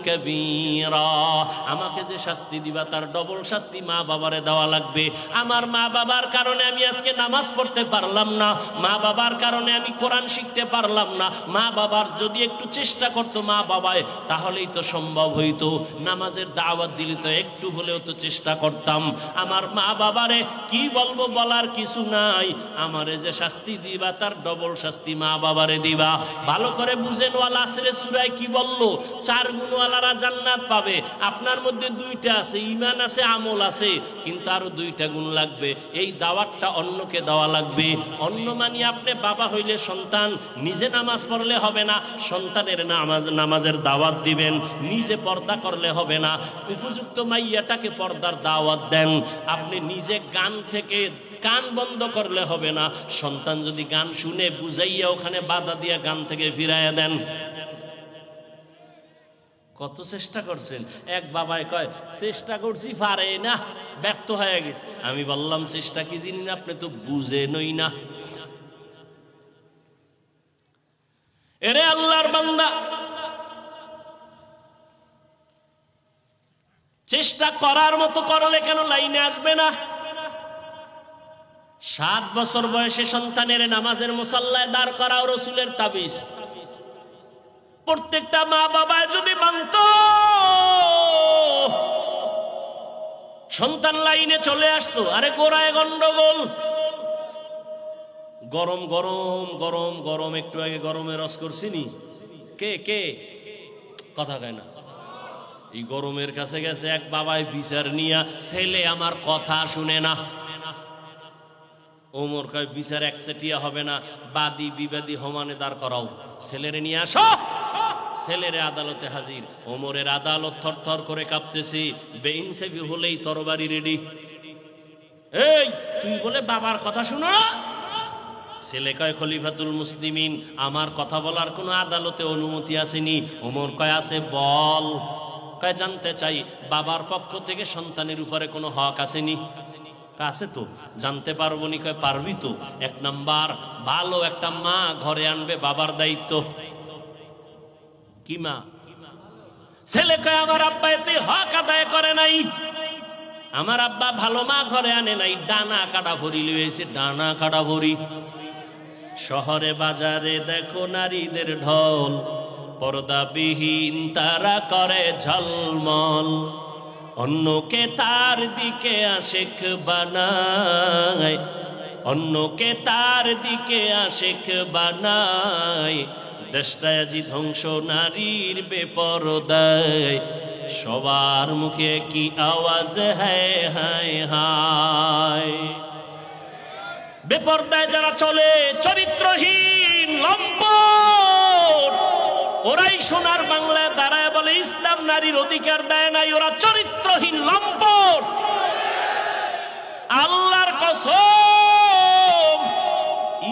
A: কাবীরা। আমাকে যে শাস্তি দিবা তার ডবল শাস্তি মা বাবারে দেওয়া লাগবে। আমার মা বাবার কারণে আমি আজকে নামাজ পড়তে পারলাম না, মা বাবার কারণে আমি কোরআন শিখতে পারলাম না। মা বাবার যদি একটু চেষ্টা করতো মা বাবায়, তাহলেই তো সম্ভব হইতো। নামাজের দাওয়াত দিলে তো একটু হলেও তো চেষ্টা করতাম। আমার মা বাবারে কি বলবো, বলার কিছু নাই। আমারে যে শাস্তি দিবা তার ডবল শাস্তি মা বাবারে দিবা। ভালো করে বুঝেন, ওয়াল আসরে সূরায় কি বললো? 4 গুণওয়ালারা জান্নাত পাবে। আপনার মধ্যে 2টা আছে, ঈমান আছে, আমল আছে, কিন্তু আরো 2টা গুণ লাগবে। এই দাওয়াতটা অন্যকে দেওয়া লাগবে। অন্য মানে আপনি বাবা হইলে সন্তান নিজে নামাজ পড়লে হবে না, সন্তানের নামাজের দাওয়াত দিবেন। নিজে পর্দা করলে হবে না, উপযুক্ত মাইয়াটাকে পর্দার দাওয়াত দেন। আপনি নিজে গান থেকে কান বন্ধ করলে হবে না, সন্তান যদি গান শুনে বুঝাইয়া ওখানে বাধা দিয়া গান থেকে ফিরাইয়া দেন। কত চেষ্টা করছেন? এক বাবাই কয়, চেষ্টা করছি পারে না, ব্যর্থ হয়ে গেছে। আমি বললাম, চেষ্টা কি জিনিস আপনি তো বুঝেনই না। এরে আল্লাহর বান্দা, চেষ্টা করার মতো করলে কেন লাইনে আসবে না? 7 বছর বয়সে সন্তানের নামাজের মুসাল্লায় দাঁড় করাও রাসূলের তাবিজ। প্রত্যেকটা মা বাবা যদি মানত, সন্তান লাইনে চলে আসতো। আরে গোড়ায় গন্ডগোল, গরম গরম গরম গরম, একটু আগে গরমে রস করছিনি। কে কে কথা কয় না? এই গরমের কাছে গেছে এক বাবায় বিচার নিয়া, ছেলে আমার কথা শুনে না। ওমর কয়, বিচার একচেটিয়া হবে না, বাদী বিবাদী সমানে দাঁড় করাও, ছেলেরে নিয়ে আসো। ছেলেরে আদালতে হাজির। ওমরের আদালত থরথর করে কাঁপতেছে, বেইনসাফি হলেই তরবারি রেডি। এই তুই বলে বাবার কথা শুনো না? ছেলে কয়, খলিফাতুল মুসলিমিন, আমার কথা বলার কোনো আদালতে অনুমতি আসেনি। ওমর কয়, আছে, বল। কয় জানতে চাই বাবার পক্ষ থেকে সন্তানের উপরে কোনো হক আসেনি? আছে তো, জানতে পারবো নি? কয় পারবি তো। এক নাম্বার, ভালো একটা মা ঘরে আনবে বাবার দায়িত্ব। কি মা? ছেলে কয় আমার আব্বা এতে হক আদায় করে নাই, আমার আব্বা ভালো মা ঘরে আনে নাই, ডানা কাটা ভরি লইছে, ডানা কাটা ভরি। শহরে বাজারে দেখো নারীদের ঢল, পর্দাবিহীন তারা করে ঝলমল, অন্যকে তার দিকে আশেক বানায়, অন্যকে তার দিকে আশেক বানায়, দেশটায় আজি ধ্বংস নারীর বেপরদায়, সবার মুখে কি আওয়াজ হায় হায় হায়। বেপরদায় যারা চলে, চরিত্রহীন লম্পট, ওরাই সোনার বাংলায় দাঁড়ায় বলে ইসলাম নারীর অধিকার দেয় নাই, ওরা চরিত্রহীন লম্পট। আল্লাহর কসম,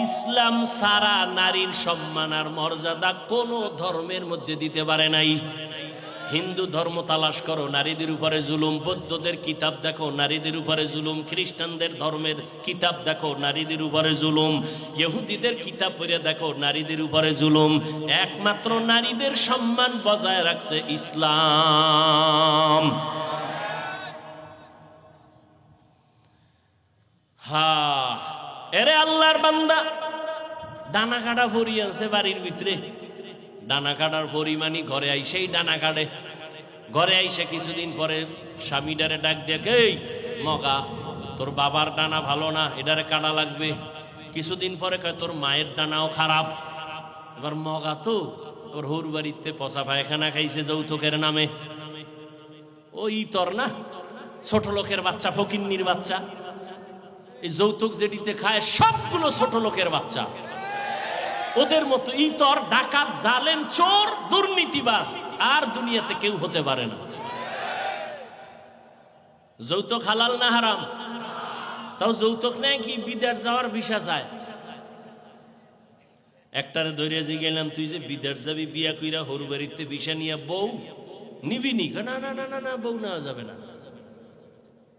A: ইসলাম সারা নারীর সম্মান আর মর্যাদা কোন ধর্মের মধ্যে দিতে পারে নাই। হিন্দু ধর্ম তালাশ করো, নারীদের উপরে জুলুম। বৌদ্ধদের কিতাব দেখো, নারীদের উপরে জুলুম। খ্রিস্টানদের ধর্মের কিতাব দেখো, নারীদের উপরে জুলুম। ইহুদিদের কিতাব পড়ে দেখো, নারীদের উপরে জুলুম। একমাত্র নারীদের সম্মান বজায় রাখছে ইসলাম। এরে আল্লাহর বান্দা, ডানা কাটা ভরি আছে বাড়ির ভিতরে। ডানা কাটার পরিমাণই ঘরে আইসেই ডানা কাটে। ঘরে আইসে কিছুদিন পরে স্বামীটারে ডাক দেখে, এই মগা, তোর বাবার ডানা ভালো না, এটারে কাটা লাগবে। কিছুদিন পরে কয় তোর মায়ের ডানাও খারাপ। এবার মগা তো ওর হৌর বাড়িতে পচা পায়খানা খাইছে যৌতুকের নামে। ওই তোর না, ছোট লোকের বাচ্চা, ফকিন্নির বাচ্চা। এই যৌতুক যেটিতে খায় সবগুলো ছোট লোকের বাচ্চা। ওদের মতো ইতর, ডাকাত, জালেম, চোর, দুর্নীতিবাজ আর দুনিয়াতে কেউ হতে পারে না। যৌতুক হালাল না হারাম? তাও যৌতুক নেয় কি বিদেশ যাওয়ার ভিসা চায়। একটারে ধরে যে গেলাম, তুই যে বিদেশ যাবি বিয়া কইরা হরু বাড়িতে ভিসা নিয়ে বউ নিবি নি? না না না না না, বউ নেওয়া যাবে না।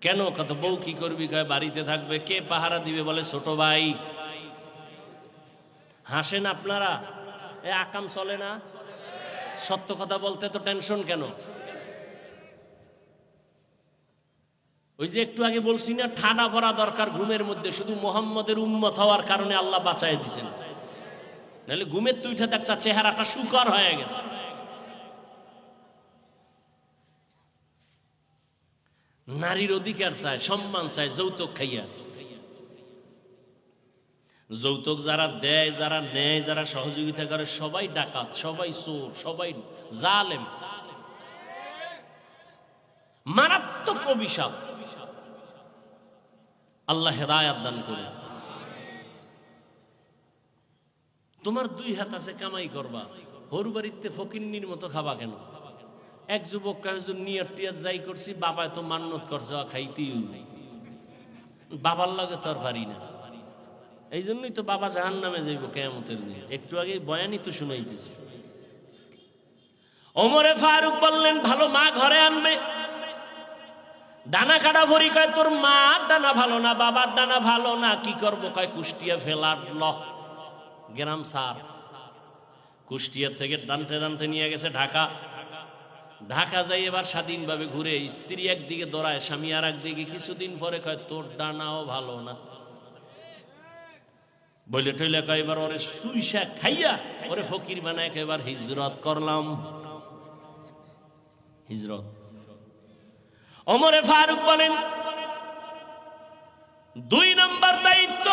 A: কেন? কত বউ কি করবি? কয় বাড়িতে থাকবে। কে পাহারা দিবে? বলে ছোট ভাই। হাসেন আপনারা, এ আকাম চলে না? সত্য কথা বলতে তো টেনশন কেন? ওই যে একটু আগে বলছি না, ঠাডা পড়া দরকার ঘুমের মধ্যে। শুধু মোহাম্মদের উম্মত হওয়ার কারণে আল্লাহ বাঁচাই দিছেন, নাহলে ঘুমের তুইটা একটা চেহারাটা সুকার হয়ে গেছে। নারীর অধিকার চায়, সম্মান চায়, যৌতুক খাইয়া। যৌতুক যারা দেয়, যারা নেয়, যারা সহযোগিতা করে, সবাই ডাকাত, সবাই চোর, সবাই জালেম। মারাত্মক অভিশাপ। আল্লাহ হেদায়াত দান করে। তোমার দুই হাত আছে, কামাই করবা, হরু বাড়িতে ফকিন্নির মতো খাবা কেন? এক যুবক নিয়ত টিয়াত যাই করছি, বাবায় তো মান্নত করছে খাইতেই, বাবার লাগে তো আর পারি না। এই জন্যই তো বাবা জাহান্নামে যাইব কিয়ামতের দিন। একটু আগে বয়ানই তো শুনাইতেছি। ওমরে ফারুক বললেন, ভালো মা ঘরে আনবে। ডানা কাটা ভরি। কয় তোর মা ডানা ভালো না, বাবার ডানা ভালো না, কি করবো? কয় কুষ্টিয়া ফেলার ল গ্রাম সার। কুষ্টিয়া থেকে ডানতে ডানতে নিয়ে গেছে ঢাকা। ঢাকা যাই এবার স্বাধীনভাবে ঘুরে, স্ত্রী একদিকে দৌড়ায়, স্বামী আর একদিকে। কিছুদিন পরে কয় তোর ডানাও ভালো না। বলে টইলে কয় এবার ওরে সুইসা খাইয়া ওরে ফকির বানায়, এবার হিজরত করলাম। হিজরত। ওমরে ফারুক বলেন, 2 নম্বর দায়িত্ব,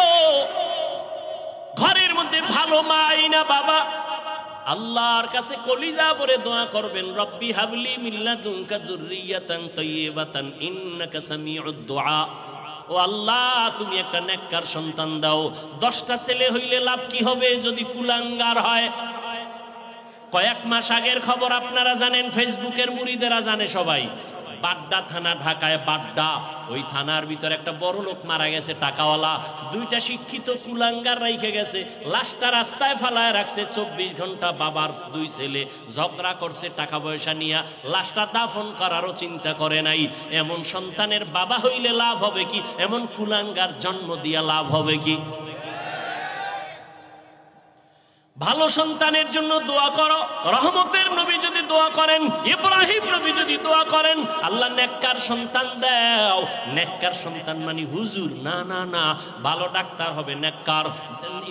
A: ঘরের মধ্যে ভালো মা আইনা বাবা আল্লাহর কাছে কলিজা ভরে দোয়া করবেন, রব্বি হাবলি মিন লাদুনকা যুররিয়াতান তাইয়্যিবাতান ইন্নাকা সামিউদ দুআ। ও আল্লাহ, তুমি একটা নেককার সন্তান দাও। 10টা ছেলে হইলে লাভ কি হবে যদি কুলাঙ্গার হয়? কয়েক মাস আগের খবর আপনারা জানেন, ফেসবুকের মুরিদেরা জানে সবাই। বাড্ডা থানা, ঢাকায় বাড্ডা, ওই থানার ভিতরে একটা বড় লোক মারা গেছে, টাকাওয়ালা। দুইটা শিক্ষিত কুলাঙ্গার রাইখে গেছে, লাশটা রাস্তায় ফালায় রাখছে। 24 ঘন্টা বাবার দুই ছেলে ঝগড়া করছে টাকা পয়সা নিয়ে, লাশটা দাফন করারও চিন্তা করে নাই। এমন সন্তানের বাবা হইলে লাভ হবে কি? এমন কুলাঙ্গার জন্ম দিয়া লাভ হবে কি? ভালো সন্তানের জন্য দোয়া করো। রহমতের নবী যদি দোয়া করেন, ইব্রাহিম নবী যদি দোয়া করেন, আল্লাহ নেককার সন্তান দাও। নেককার সন্তান মানে হুজুর না, না না, ভালো ডাক্তার হবে নেককার,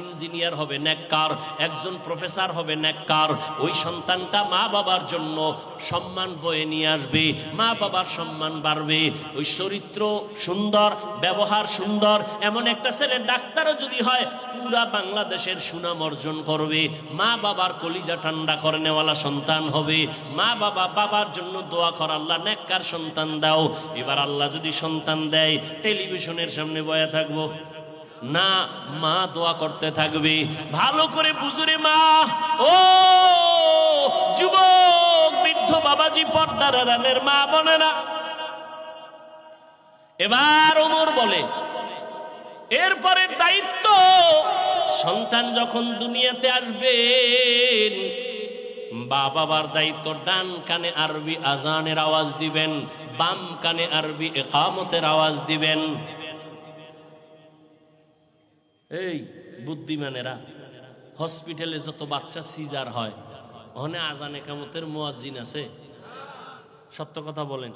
A: ইঞ্জিনিয়ার হবে নেককার, একজন প্রফেসর হবে নেককার। ওই সন্তানটা মা বাবার জন্য সম্মান বয়ে নিয়ে আসবে, মা বাবার সম্মান বাড়বে। ওই চরিত্র সুন্দর, ব্যবহার সুন্দর, এমন একটা ছেলে ডাক্তারও যদি হয়, পুরা বাংলাদেশের সুনাম অর্জন করবে। মা বাবার কলিজা ঠান্ডা করে নেওয়ালা সন্তান হবে। মা বাবা, বাবার জন্য দোয়া কর, আল্লাহ নেককার সন্তান দাও। এবার আল্লাহ যদি সন্তান দেয়, টেলিভিশনের সামনে বয়া থাকবো না, মা দোয়া করতে থাকবে। ভালো করে বুঝুরে মা, ও যুবক বৃদ্ধ বাবাজি, পর্দার আড়ালের মা বোনেরা। এবার ওমর বলে, এরপরের দায়িত্ব, সন্তান যখন দুনিয়াতে আসবেন, বাবার দায়িত্ব ডান কানে আরবি আজানের আওয়াজ দিবেন, বাম কানে আরবি ইকামতের আওয়াজ দিবেন। এই বুদ্ধিমানেরা, হসপিটালে যত বাচ্চা সিজার হয়, ওখানে আজান ইকামতের মুয়াজ্জিন আছে? সত্য কথা বলেন।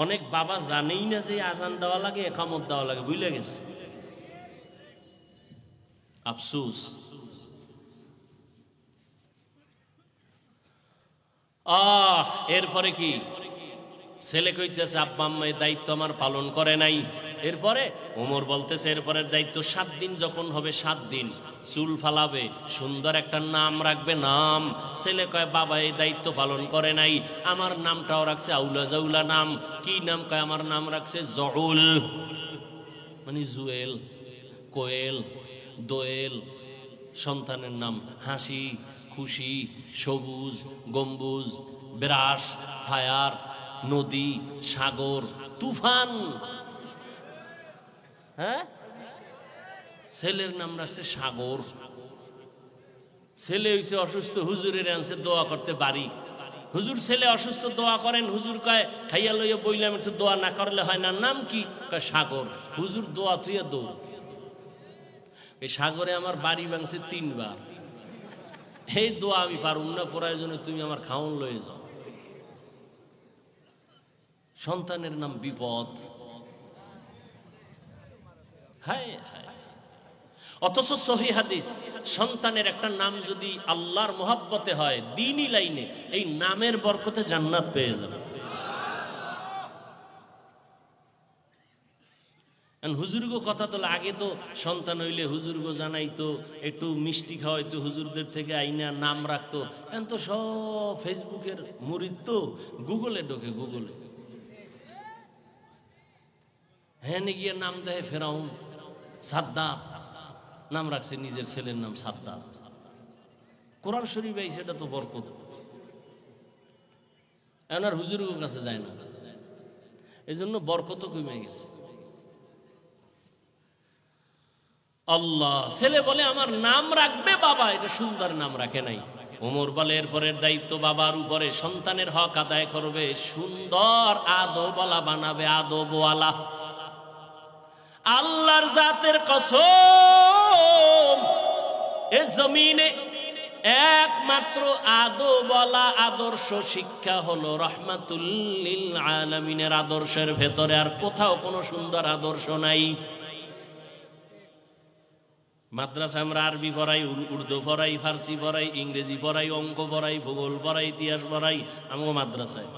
A: অনেক বাবা জানেই না যে আজান দেওয়া লাগে, ইকামত দেওয়া লাগে, বুঝলে গেছে। আফসোস। এরপরে কি? ছেলে কইতেছে, আব্বা আম্মা এই দায়িত্ব আমার পালন করে নাই। এরপরে ওমর বলতেছে, এরপরের দায়িত্ব 7 দিন যখন হবে, 7 দিন চুল ফালাবে, সুন্দর একটা নাম রাখবে, নাম। ছেলে কয়, বাবা এই দায়িত্ব পালন করে নাই, আমার নামটাও রাখছে আউলা জাউলা নাম। কি নাম? কয়, আমার নাম রাখছে জউল, মানে জুয়েল, কোয়েল, দোয়েল। সন্তানের নাম হাসি, খুশি, সবুজ, গম্বুজ, বিরাস, ফায়ার, নদী, সাগর, তুফান। হ্যাঁ, ছেলের নাম রাখছে সাগর। ছেলে হইছে অসুস্থ, হুজুরের আনছে দোয়া করতে পারি। হুজুর ছেলে অসুস্থ, দোয়া করেন। হুজুর কয়, খাইয়া লইয়া বইলাম, একটু দোয়া না করলে হয় না। নাম কি? কয় সাগর। হুজুর দোয়া থুইয়া দৌড়। এই সাগরে আমার বাড়ি ভাঙছে 3 বার। এই দোয়া আমি পারুম না, প্রয়োজনে তুমি আমার খাওন লয়ে যাও। সন্তানের নাম বিপদ। হায় হায়। অথচ সহিহ হাদিস, সন্তানের একটা নাম যদি আল্লাহর মোহাব্বতে হয়, দ্বীনি লাইনে, এই নামের বরকতে জান্নাত পেয়ে যাবে। হুজুরগো কথা তো আগে তো সন্তান হইলে হুজুরগো জানাইতো, একটু মিষ্টি খাওয়াইতো, হুজুরদের থেকে আইনা নাম রাখতো। এখন তো সব ফেসবুকের মুরিদ, তো গুগলে ঢোকে, গুগলে হ্যাঁ গিয়ে নাম দেয় ফেরাউন, সাদ্দাত নাম রাখছে নিজের ছেলের নাম সাদ্দাত। কোরআন শরীফ এই সেটা তো বরকত। এখন আর হুজুরের কাছে যায় না, এই জন্য বরকত কমে গেছে। আল্লাহ, ছেলে বলে আমার নাম রাখবে বাবা, এটা সুন্দর নাম রাখে নাই। ওমর বলে, এরপরের দায়িত্ব বাবার উপরে, সন্তানের হক আদায় করবে, সুন্দর আদবওয়ালা বানাবে, আদবওয়ালা। আল্লাহর জাতের কসম, এ জমিনে একমাত্র আদবওয়ালা আদর্শ শিক্ষা হলো রহমাতুল লিল আলামিনের আদর্শের ভেতরে। আর কোথাও কোনো সুন্দর আদর্শ নাই। মাদ্রাসা আমরা আরবি পড়াই, উর্দু পড়াই, ফার্সি পড়াই, ইংরেজি পড়াই, অঙ্ক পড়াই, ভূগোল পড়াই, ইতিহাস পড়াই। আমগো মাদ্রাসায়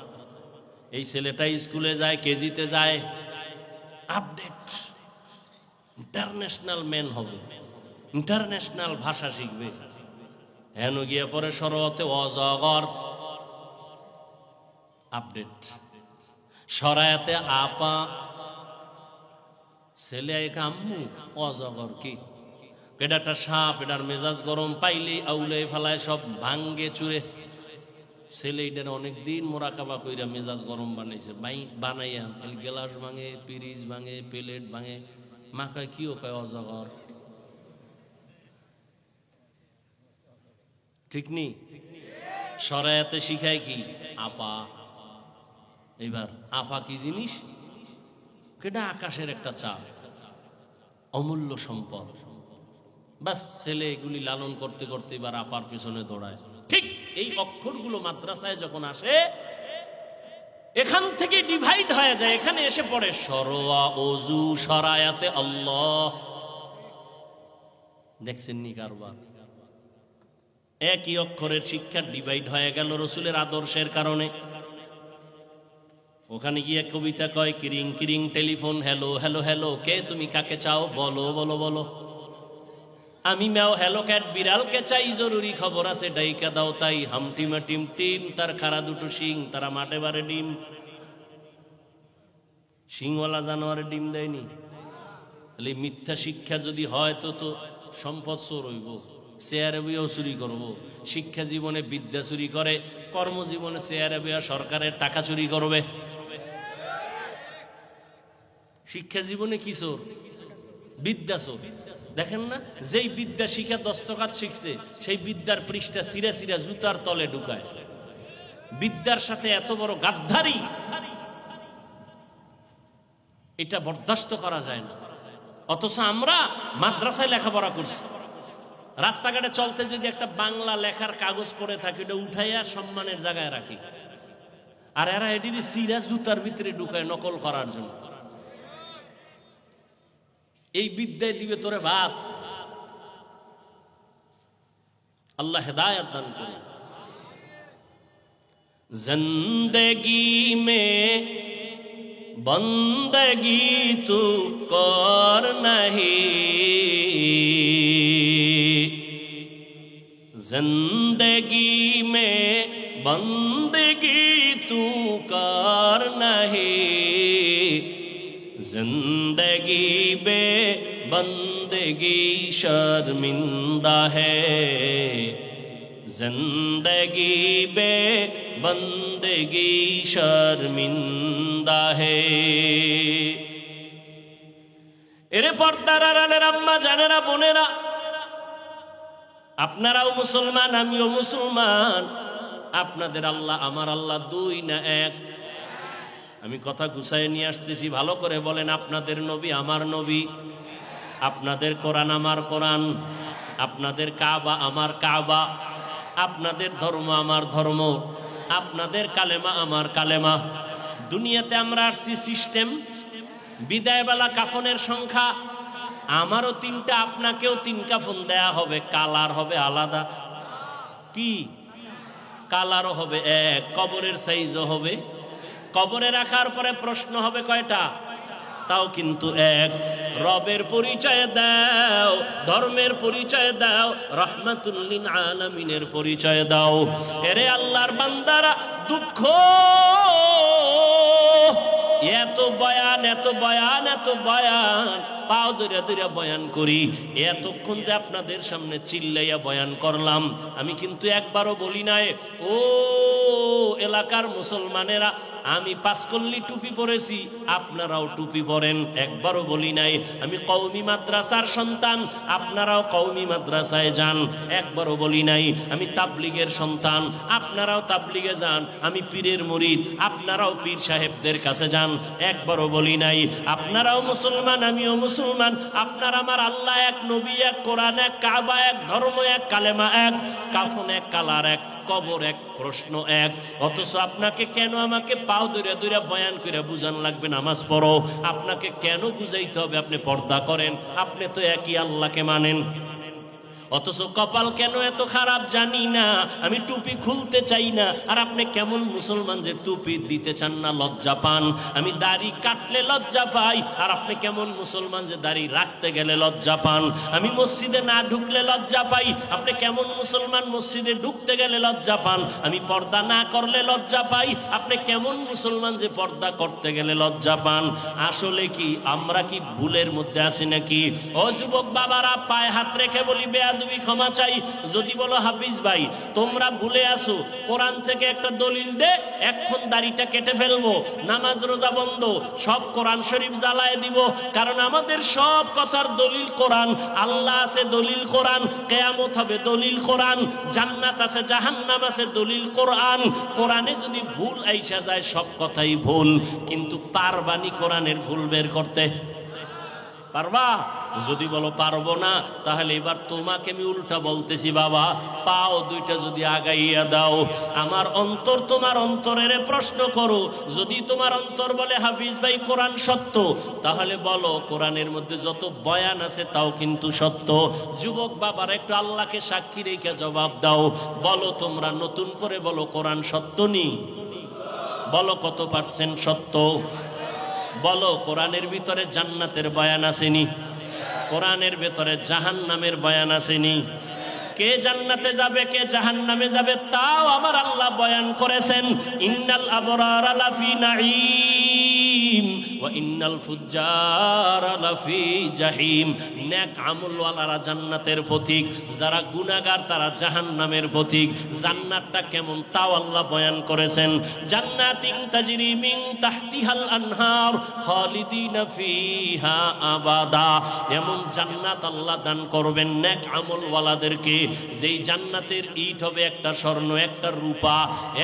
A: এই ছেলেটা স্কুলে যায়, কেজিতে যায়, আপডেট, ইন্টারন্যাশনাল ম্যান হবে, ইন্টারন্যাশনাল ভাষা শিখবে। হেন গিয়ে পরে সরতে অজগর, আপডেট। সরায়াতে আপা, ছেলে এক আম্মু, অজগর কি? এটাটা সাপ, এটার মেজাজ গরম পাইলে আউলে ফেলায়, সব ভাঙ্গে চুরে। ছেলে এটার অনেকদিন মোরাকাবা কইরা মেজাজ গরম বানাইছে, বানাইয়া খালি গ্লাস ভাঙে, পিরিচ ভাঙে, প্লেট ভাঙে। মা কয় কি ও কয় অজগর, ঠিক নি? শরায়াতে শিখায় কি আপা। এইবার আপা কি জিনিস? কেটা আকাশের একটা চাল, অমূল্য সম্পদ। বাস ছেলে এগুলি লালন করতে করতে এবার আপার পেছনে দৌড়ায়। ঠিক এই অক্ষরগুলো মাদ্রাসায় যখন আসে এখান থেকে ডিভাইড হয়ে যায়, এখানে এসে পড়ে সরোয়া ওযু শরায়াতে আল্লাহ। দেখছেন নি কারবার? একই অক্ষরের শিক্ষা ডিভাইড হয়ে গেল রসুলের আদর্শের কারণে। ওখানে গিয়ে কবিতা কয় কিরিং কিরিং টেলিফোন, হ্যালো হ্যালো হ্যালো, কে তুমি কাকে চাও বলো বলো বলো। আমি ম্যাও হ্যালো ক্যাট বিড়ালকে চাই, জরুরি খবর আছে ডাইকা দাও তাই। হামটিমা টিম টিম, তার খাড়া দুটো শিং, তারা মাঠে বারে ডিম। শিংওয়ালা জানোয়ারে ডিম দেয়নি। তাহলে মিথ্যা শিক্ষা যদি হয় তো তো সম্পদ চোর হইব, চেয়ারে বইয়াও চুরি করব। শিক্ষা জীবনে বিদ্যা চুরি করে, কর্মজীবনে চেয়ারে বইয়া সরকারের টাকা চুরি করবে। শিক্ষা জীবনে কি চোর? বিদ্যা চোর। দেখেন না, যেই বিদ্যা শিখা দস্তকাত শিখছে সেই বিদ্যার পৃষ্ঠা সিরা সিরা জুতার তলে ঢুকায়। বিদ্যার সাথে এত বড় গাদ্দারি, এটা বরদাস্ত করা যায় না। অথচ আমরা মাদ্রাসায় লেখাপড়া করছি, রাস্তাঘাটে চলতে যদি একটা বাংলা লেখার কাগজ পড়ে থাকে ওটা উঠাইয়া সম্মানের জায়গায় রাখি, আর এরা এটি সিরা জুতার ভিতরে ঢুকায় নকল করার জন্য। এই বিদ্যায় দিবে তোরে ভাত। আল্লাহ হেদায়েত দান করে। জিন্দেগি মে বন্দগি তু কর নাহি, जिंदगी में बंदगी तू कर नहीं, जिंदगी बे बंदगी शर्मिंदा है, जिंदगी बे बंदगी शर्मिंदा है। এরে পর্দার আড়ালের আম্মা জানেরা বোনেরা, আপনারাও মুসলমান, আমিও মুসলমান। আপনাদের আল্লাহ আমার আল্লাহ দুই না এক? আমি কথা গুছায় নিয়ে আসতেছি, ভালো করে বলেন। আপনাদের নবী আমার নবী, আপনাদের কোরআন আমার কোরআন, আপনাদের কাবা আমার কাবা, আপনাদের ধর্ম আমার ধর্ম, আপনাদের কালেমা আমার কালেমা। দুনিয়াতে আমরা আসছি সিস্টেম, বিদায়বেলা কাফনের সংখ্যা আমারও 3টা, আপনাকেও 3 কাফন দেয়া হবে, কালার হবে আলাদা। কি কালারও হবে এক, কবরের সাইজও হবে। কবরে রাখার পরে প্রশ্ন হবে কয়টা? তাও কিন্তু এক। রবের পরিচয় দাও, ধর্মের পরিচয় দাও, রহমাতুল লিল আলামিনের পরিচয় দাও। এরে আল্লাহর বান্দারা, দুঃখ এত বয়ান এত বয়ান এত বয়ান, পাও ধরে ধরে বয়ান করি। এতক্ষণ যে আপনাদের সামনে চিল্লাইয়া বয়ান করলাম, আমি কিন্তু একবারও বলি নাই ও এলাকার মুসলমানেরা আমি 5 কল্লি টুপি পরেছি, আপনারাও টুপি পরেন। একবারও বলি নাই আমি কওমি মাদ্রাসার সন্তান, আপনারাও কওমি মাদ্রাসায় যান। একবারও বলি নাই আমি তাবলিগের সন্তান, আপনারাও তাবলিগে যান। আমি পীরের মুরিদ, আপনারাও পীর সাহেবদের কাছে যান। একবারও বলি নাই আপনারাও মুসলমান, আমিও মুসলমান। আপনার আমার আল্লাহ এক, নবী এক, কোরআন এক, কাবা এক, ধর্ম এক, কালেমা এক, কাফন এক, কালার এক, কবর এক, প্রশ্ন এক। অথচ আপনাকে কেন আমাকে পাও ধরে ধরে বয়ান করে বুঝান লাগবে নামাজ পড়ো? আপনাকে কেন বুঝাইতে হবে আপনি পর্দা করেন? আপনি তো একই আল্লাহকে মানেন। অথচ কপাল কেন এত খারাপ জানি না, আমি টুপি খুলতে চাই না। আর আপনি কেমন মুসলমান যে টুপি দিতে চান না, লজ্জা পান। আমি দাড়ি কাটলে লজ্জা পাই, আর আপনি কেমন মুসলমান যে দাড়ি রাখতে গেলে লজ্জা পান। আমি মসজিদে না ঢুকলে লজ্জা পাই, আপনি কেমন মুসলমান মসজিদে ঢুকতে গেলে লজ্জা পান। আমি পর্দা না করলে লজ্জা পাই, আপনি কেমন মুসলমান যে পর্দা করতে গেলে লজ্জা পান। আসলে কি আমরা কি ভুলের মধ্যে আছি নাকি? ও যুবক বাবারা, পায়ে হাত রেখে বলি বেয়াদব বেয়াদবি ক্ষমা চাই। যদি বলো হাফিজ ভাই তোমরা ভুলে আসো, কোরআন থেকে একটা দলিল দে, এখন দাড়িটা কেটে ফেলবো, নামাজ রোজা বন্ধ, সব কোরআন শরীফ জ্বালায় দিব, কারণ আমাদের সব কথার দলিল কোরআন। আল্লাহ আছে দলিল কোরআন, কিয়ামত হবে দলিল কোরআন, জান্নাত আছে জাহান্নাম আছে দলিল কোরআন। কোরআনে যদি ভুল আইসা যায় সব কথাই ভুল, কিন্তু পারবানি কোরআনের ভুল বের করতে? পারবা? যদি বলো পারবো না, তাহলে এবার তোমাকে আমি উল্টা বলতেছি, বাবা পাও দুইটা যদি আগাইয়া দাও, আমার অন্তর তোমার অন্তরের প্রশ্ন করো। যদি তোমার অন্তর বলে হাফিজ ভাই কোরআন সত্য, তাহলে বলো কোরআনের মধ্যে যত বয়ান আছে তাও কিন্তু সত্য। যুবক বাবার একটু আল্লাহকে সাক্ষী রেখে জবাব দাও, বলো তোমরা নতুন করে বলো কোরআন সত্য নি? বলো কত পার্সেন্ট সত্য? বলো কোরআনের ভিতরে জান্নাতের বয়ান আসেনি? কোরআনের ভিতরে জাহান্নামের বয়ান আসেনি? কে জান্নাতে যাবে কে জাহান্নামে যাবে তাও আমার আল্লাহ বয়ান করেছেন। ইন্নাল আবরারা লাফি নাঈম ওয়া ইন্নাল ফুজ্জারা লাফি জাহিম। নেক আমলওয়ালারা জান্নাতের পথিক, যারা গুনাহগার তারা জাহান্নামের পথিক। জান্নাতটা কেমন তাও আল্লাহ বয়ান করেছেন। জান্নাতিন তাজরি মিন তাহতিহাল আনহার খালিদিনা ফিহা আবাদা। এমন জান্নাত আল্লাহ দান করবেন নেক আমলওয়ালাদেরকে, যেই জান্নাতের ইট হবে একটা স্বর্ণ একটা রূপা,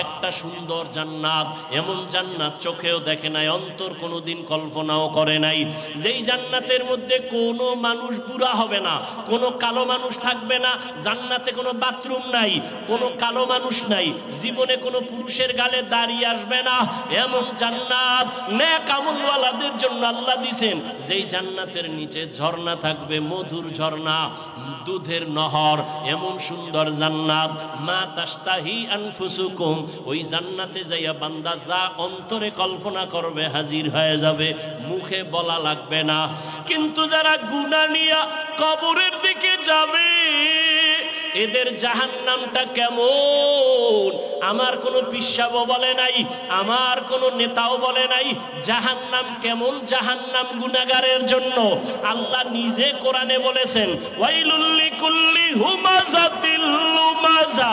A: একটা সুন্দর জান্নাত। এমন জান্নাত চোখেও দেখে নাই, অন্তর কোনোদিন কল্পনাও করে নাই। যেই জান্নাতের মধ্যে কোনো মানুষ বুড়া হবে না, কোনো কালো মানুষ থাকবে না, জান্নাতে কোনো বাথরুম নাই, কোনো কালো মানুষ নাই, জীবনে কোনো পুরুষের গালে দাড়ি আসবে না। এমন জান্নাত নেক আমলওয়ালাদের জন্য আল্লাহ দিছেন। যেই জান্নাতের নিচে ঝর্ণা থাকবে, মধুর ঝর্ণা, দুধের নহর, এমন সুন্দর জান্নাত। মা তাশতাহি আনফুসুকুম, ওই জান্নাতে যাইয়া বান্দা যা অন্তরে কল্পনা করবে হাজির হয়ে যাবে, মুখে বলা লাগবে না। কিন্তু যারা গুনাহ নিয়া কবরের দিকে যাবে, এদের জাহান্নামটা কেমন আমার কোনো পিসাবও বলে নাই, আমার কোনো নেতাও বলে নাই। জাহান্নাম কেমন? জাহান্নাম গুনাহগারের জন্য। আল্লাহ নিজে কোরআনে বলেছেন, ওয়াইলুল লিকুল্লি হুমাযাতিল লুমাযা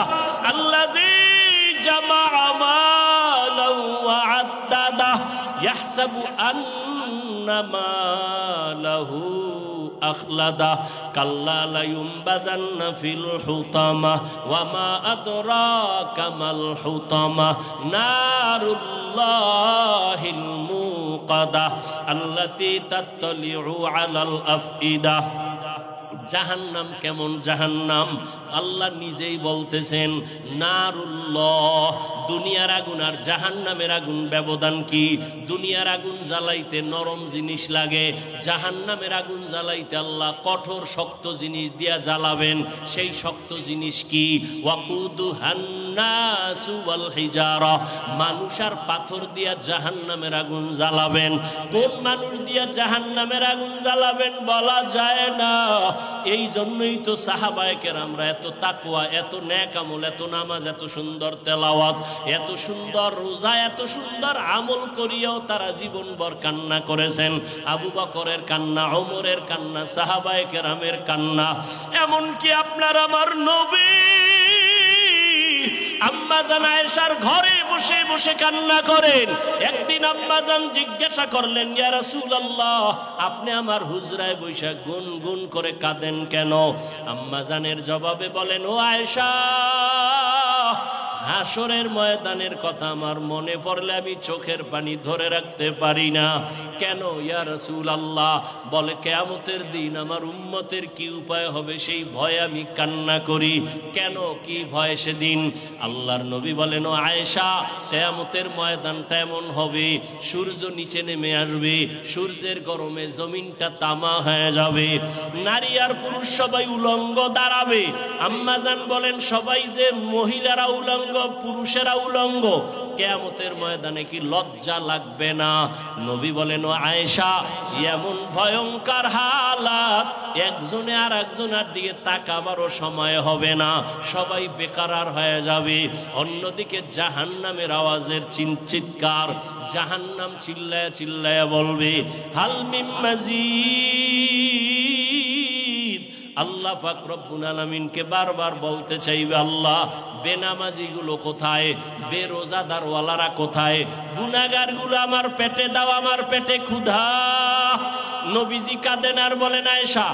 A: আল্লাযী জামাআ মালান ওয়া আদ্দাদা ইয়াহসাবু আন্না মালাহু আখলাদা কাল্লা লা ইউনবাযান্না ফিল হুতামা ওয়া মা আদরাকা মাল হুতামা নারুল্লাহিল মুকাদা আল্লাতী তাত্তালিউ আলাল আফইদা। জাহান্নাম কেমন? জাহান্নাম আল্লাহ নিজেই বলতেছেন নারুল্লাহ। দুনিয়ার আগুন আর জাহান্নামের আগুন ব্যবধান কি? দুনিয়ার আগুন জ্বালাইতে নরম জিনিস লাগে, জাহান্নামের আগুন জ্বালাইতে আল্লাহ কঠোর শক্ত জিনিস দিয়া জ্বালাবেন। সেই শক্ত জিনিস কি? ওয়াকুদুহান নাসু ওয়াল হিজারা, মানুষ আর পাথর দিয়া জাহান্নামের আগুন জ্বালাবেন। কোন মানুষ দিয়া জাহান্নামের আগুন জ্বালাবেন বলা যায় না। এই জন্যই তো সাহাবায়ে কেরামরা এত তাকওয়া, এত নেক আমল, এত নামাজ, এত সুন্দর তেলাওয়াত, এত সুন্দর রোজা, এত সুন্দর আমল করিয়াও তারা জীবনভর কান্না করেছেন। আবু বকরের কান্না, ওমরের কান্না, সাহাবায়ে কেরামের কান্না। এমনকি আপনার আমার নবী আম্মা জান আয়েশার ঘরে বসে বসে কান্না করেন। একদিন আম্মা জান জিজ্ঞাসা করলেন, ইয়া রাসূলুল্লাহ, আপনি আমার হুজরায় বসে গুনগুন করে কাঁদেন কেন? আম্মা জানের জবাবে বলেন, ও আয়েশা, হাসরের ময়দানের কথা আমার মনে পড়লে আমি চোখের পানি ধরে রাখতে পারি না। কেন ইয়া রাসূলুল্লাহ? বলে কিয়ামতের দিন আমার উম্মতের কি উপায় হবে সেই ভয়ে আমি কান্না করি। কেন, কি ভয় সেদিন? আল্লাহর নবী বলেন, ও আয়েশা, কিয়ামতের ময়দানটা এমন হবে, সূর্য নিচে নেমে আসবে, সূর্যের গরমে জমিনটা তামা হয়ে যাবে, নারী আর পুরুষ সবাই উলঙ্গ দাঁড়াবে। আম্মা জান বলেন, সবাই যে মহিলারা উলঙ্গ, পুরুষেরা উলঙ্গ, কিয়ামতের ময়দানে কি লজ্জা লাগবে না? নবী বলেন, ও আয়েশা, এমন ভয়ঙ্কর হালাত, একজনে আর একজনের দিকে তাকাবারও সময় হবে না, সবাই বেকারার হয়ে যাবে। অন্যদিকে জাহান্নামের আওয়াজের চিৎকার, জাহান্নাম চিল্লায়া চিল্লায়া বলবে, হাল মিন মাজিদ, আল্লাহ পাক রব্বুল আলামিনকে বারবার বলতে চাইবে, আল্লাহ বেনামাজিগুলো কোথায়, বেরোজাদারওয়ালারা কোথায়, গুনাহগারগুলো আমার পেটে দাও, আমার পেটে ক্ষুধা। নবীজি কাঁদেন আর বলেন, আয়েশা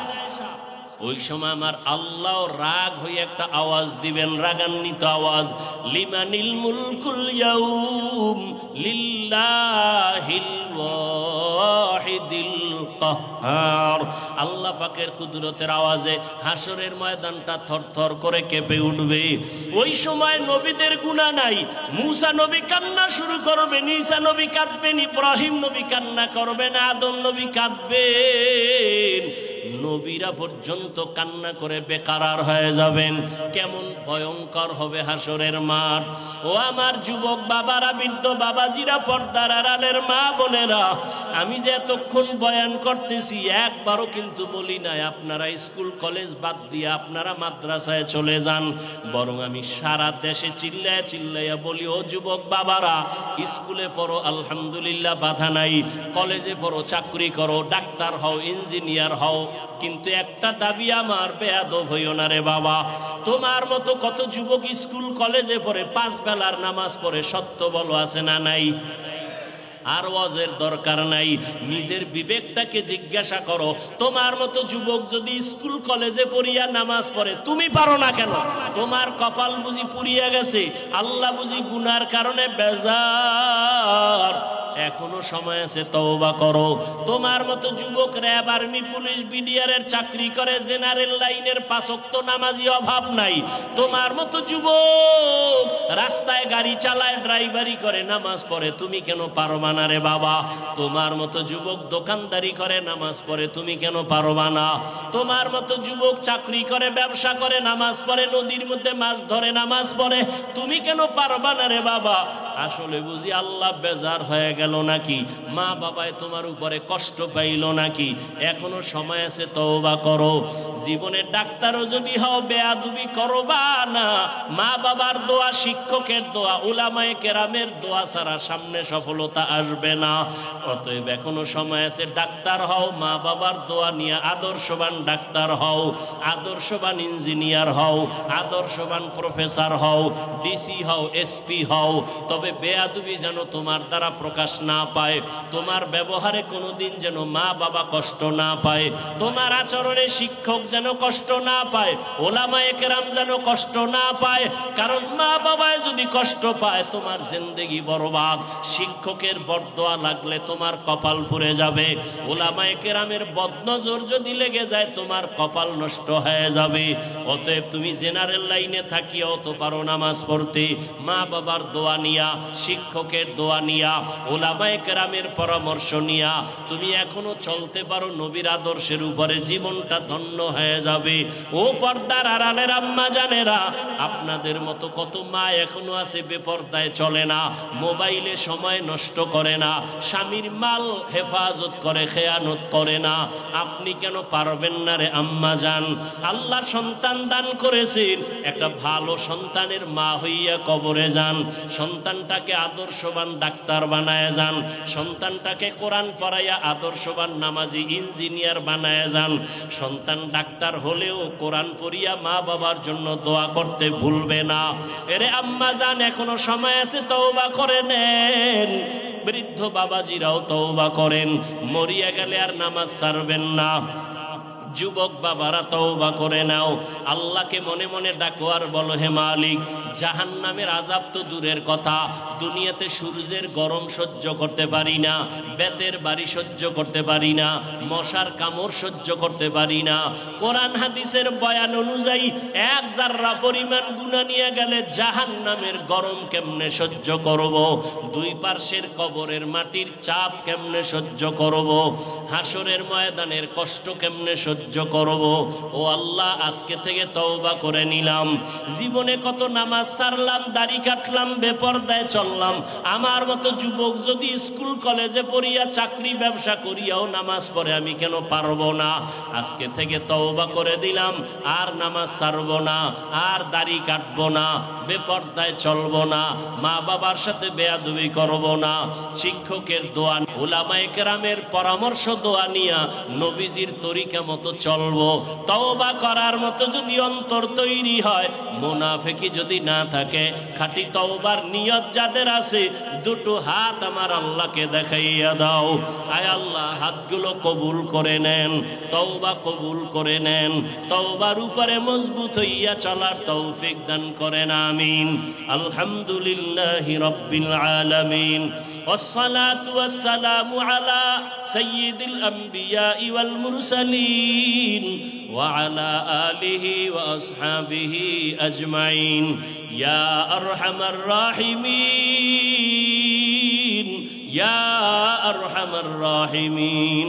A: ওই সময় আমার আল্লাহ রাগ হয়ে একটা আওয়াজ দিবেন, রাগান্বিত আওয়াজ, লিমানিল মুলকুল ইয়াউম লিল্লাহিল ওয়াহিদিল কাহ্হার। আল্লাহ পাকের কুদরতের আওয়াজে হাসরের ময়দানটা থরথর করে কেঁপে উঠবে। ওই সময় নবীদের গুনাহ নাই। মুসা নবী কান্না শুরু করবেন, ঈসা নবী কাঁদবেন, ইব্রাহিম নবী কান্না করবেন, আদম নবী কাঁদবেন, নবীরা পর্যন্ত কান্না করে বেকারার হয়ে যাবেন। কেমন ভয়ঙ্কর হবে হাসরের মাঠ। ও আমার যুবক বাবারা, বৃদ্ধ বাবাজিরা, পর্দার আড়ালের মা বোনেরা, আমি যে এতক্ষণ বয়ান করতেছি একবারও কিন্তু বলি নাই আপনারা স্কুল কলেজ বাদ দিয়ে আপনারা মাদ্রাসায় চলে যান, বরং আমি সারা দেশে চিল্লায় চিল্লাইয়া বলি, ও যুবক বাবারা, স্কুলে পড়ো আলহামদুলিল্লাহ বাধা নাই, কলেজে পড়ো, চাকরি করো, ডাক্তার হও, ইঞ্জিনিয়ার হও, কিন্তু একটা দাবি আমার, বেয়াদব হইও না রে বাবা। তোমার মতো কত যুবক স্কুল কলেজে পড়ে, 5 বেলার নামাজ পড়ে, সত্য বলো আছে না নাই? আর ওয়াজের দরকার নাই, নিজের বিবেকটাকে জিজ্ঞাসা করো। তোমার মতো যুবক যদি স্কুল কলেজে পড়িয়া নামাজ পড়ে, তুমি পারো না কেন? তোমার কপাল বুঝি পুড়িয়া গেছে, আল্লাহ বুঝি গুনার কারণে বেজার। এখনো সময় আছে, তওবা করো। তোমার মতো যুবক র্যাব, আর্মি, পুলিশ, বিডিআরের চাকরি করে, জেনারেল লাইনের 5 ওয়াক্ত নামাজি অভাব নাই। তোমার মতো যুবক রাস্তায় গাড়ি চালায়, ড্রাইভারি করে, নামাজ পড়ে, তুমি কেন পারবা না রে বাবা? তোমার মতো যুবক দোকানদারি করে, নামাজ পড়ে, তুমি কেন পারবা না? তোমার মতো যুবক চাকরি করে, ব্যবসা করে, নামাজ পড়ে, নদীর মধ্যে মাছ ধরে, নামাজ পড়ে, তুমি কেন পারবা না রে বাবা? আসলে বুঝি আল্লাহ বেজার হয়ে গেল নাকি? মা বাবায় তোমার উপরে কষ্ট পাইল নাকি? এখনো সময় আছে, তওবা করো। জীবনের ডাক্তারও যদি হও, বেয়াদবি করবা না। মা বাবার দোয়া, শিক্ষকের দোয়া, উলামায়ে কেরামের দোয়া ছাড়া সামনে সফলতা আসবে না। অতএব এখনো সময় আছে, ডাক্তার হও, মা বাবার দোয়া নিয়ে আদর্শবান ডাক্তার হও, আদর্শবান ইঞ্জিনিয়ার হও, আদর্শবান প্রফেসর হও, ডিসি হও, এসপি হও। তবে বেয়াদবি যেন তোমার দ্বারা প্রকাশ না পায়, তোমার ব্যবহারে কোনোদিন যেন মা বাবা কষ্ট না পায়, তোমার আচরণে শিক্ষক যেন কষ্ট না পায়, ওলামায়ে কেরাম যেন কষ্ট না পায়। কারণ মা বাবায় যদি কষ্ট পায়, তোমার জিন্দেগি বরবাদ। শিক্ষকের বদদোয়া লাগলে তোমার কপাল পুড়ে যাবে, ওলামায়ে কেরামের বদনজর যদি লেগে যায়, তোমার কপাল নষ্ট হয়ে যাবে। অতএব তুমি জেনারেল লাইনে থাকিও তো পারো নামাজ পড়তে, মা বাবার দোয়া নিয়া, শিক্ষকের দোয়া নিয়া, ওলামায়ে কেরামের পরামর্শ নিয়া তুমি এখনো চলতে পারো নবীর আদর্শের উপরে, জীবনটা ধন্য হয়ে যাবে। ও পর্দার আড়ালের আম্মা জানেরা, আপনাদের মতো কত মা এখনো আছে বেপর্দায় চলে না, মোবাইলে সময় নষ্ট করে না, স্বামীর মাল হেফাজত করে, খেয়ানত করে না। আপনি কেন পারবেন না রে আম্মা জান? আল্লাহ সন্তান দান করেছেন, একটা ভালো সন্তানের মা হইয়া কবরে যান, সন্তানটাকে আদর্শবান ডাক্তার বানায় যান, সন্তানটাকে কোরআন পড়াইয়া আদর্শবান নামাজি ইঞ্জিনিয়ার বানায় যান। সন্তান ডাক্তার হলেও কোরআন পড়িয়া মা বাবার জন্য দোয়া করতে ভুলবে না। এরে আম্মা জান, এখনো সময় আছে, তওবা করে নেন। বৃদ্ধ বাবাজিরাও তওবা করেন, মরিয়া গেলে আর নামাজ ছাড়বেন না। যুবক বাবারা তওবা করে নাও, আল্লাহকে মনে মনে ডাকো আর বলো, হে মালিক, জাহান্নামের আযাব তো দূরের কথা, দুনিয়াতে সূর্যের গরম সহ্য করতে পারি না, বেতের বাড়ি সহ্য করতে পারি না, মশার কামড় সহ্য করতে পারি না। কোরআন হাদিসের বয়ান অনুযায়ী 1 জাররা পরিমাণ গুনাহ নিয়ে গেলে জাহান্নামের গরম কেমনে সহ্য করব? 2 পার্শ্বের কবরের মাটির চাপ কেমনে সহ্য করব? হাসরের ময়দানের কষ্ট কেমনে সহ্য করব? ও আল্লাহ, আজকে থেকে তওবা করে নিলাম। জীবনে কত নামাজ ছাড়লাম, দাড়ি কাটলাম, বেপরদায় চললাম। আমার মতো যুবক যদি স্কুল কলেজে পড়িয়া, চাকরি ব্যবসা করিয়াও নামাজ পড়ে, আমি কেন পারবো না? আজকে থেকে তওবা করে দিলাম, আর নামাজ ছাড়বো না, আর দাড়ি কাটবো না, বেপরদায় চলবো না, মা বাবার সাথে বেয়াদবি করবো না। শিক্ষকের দোয়া, উলামায়ে কেরামের পরামর্শ দোয়া নিয়া নবীজির তরিকা মতো মতো চলবো, তওবা করার মতো যদি অন্তর তৈরি হয়, মুনাফিকি যদি না থাকে, খাঁটি তওবার নিয়ত যাদের আছে, দুটো হাত আমার আল্লাহকে দেখাইয়া দাও। আয় আল্লাহ, হাতগুলো কবুল করে নেন, তওবা কবুল করে নেন, তওবার উপরে মজবুত হইয়া চলার তৌফিক দান করেন, আমিন। আলহামদুলিল্লাহি রাব্বিল আলামিন, ওয়াসসালাতু ওয়াসসালামু আলা সাইয়্যিদিল আমবিয়াই ওয়াল মুরসালিন ওয়া আলা আলিহি ওয়া আসহাবিহি আজমাইন। ইয়া আরহামার রাহিমিন, ইয়া আরহামার রাহিমিন,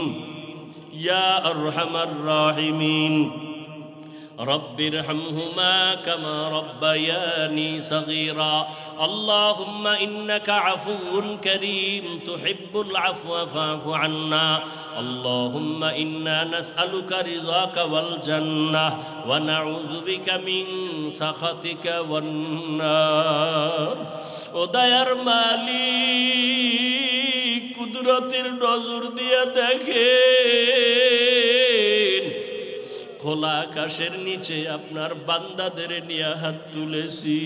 A: ইয়া আরহামার রাহিমিন। رب ارحمهما كما ربياني صغيرا اللهم إنك عفو كريم تحب العفو فاعف عنا اللهم إنا نسألك رضاك والجنة ونعوذ بك من سخطك والنار ودير مالك কুদরতের নজর দিয়ে দেখেন, খোলা আকাশের নিচে আপনার বান্দাদের নিয়ে হাত তুলেছি।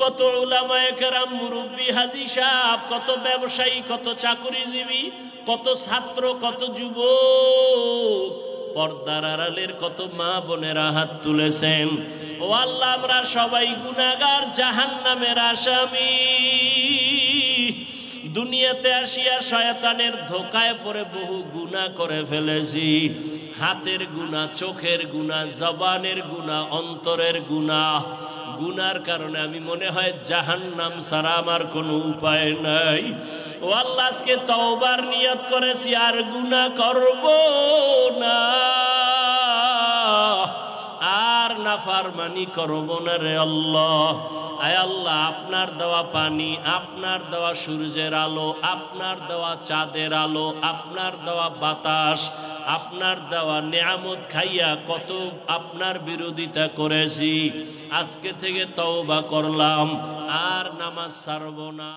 A: কত উলামায়ে কেরাম, মুরব্বী, হাজী সাহেব, কত ব্যবসায়ী, কত চাকরিজীবী, কত ছাত্র, কত যুবক, পর্দার আড়ালের কত মা বোনেরা হাত তুলেছেন। ও আল্লাহ, আমরা সবাই গুনাহগার, জাহান্নামের আসামি। দুনিয়াতে আসিয়া শয়তানের ধোকায় পড়ে বহু গুনাহ করে ফেলেছি। হাতের গুনাহ, চোখের গুনাহ, জবানের গুনাহ, অন্তরের গুনাহ। গুনার কারণে আমি মনে হয় জাহান্নাম ছাড়া আমার কোনো উপায় নাই। ও আল্লাহ, আজকে তওবার নিয়ত করেছি, আর গুনাহ করব না, আর নাফরমানি করব না রে আল্লাহ। আয় আল্লাহ, আপনার দেওয়া পানি, আপনার দেওয়া সূর্যের আলো, আপনার দেওয়া চাঁদের আলো, আপনার দেওয়া বাতাস, আপনার দেওয়া নিয়ামত খাইয়া কত আপনার বিরোধিতা করেছি। আজকে থেকে তওবা করলাম, আর নামাজ ছাড়ব না।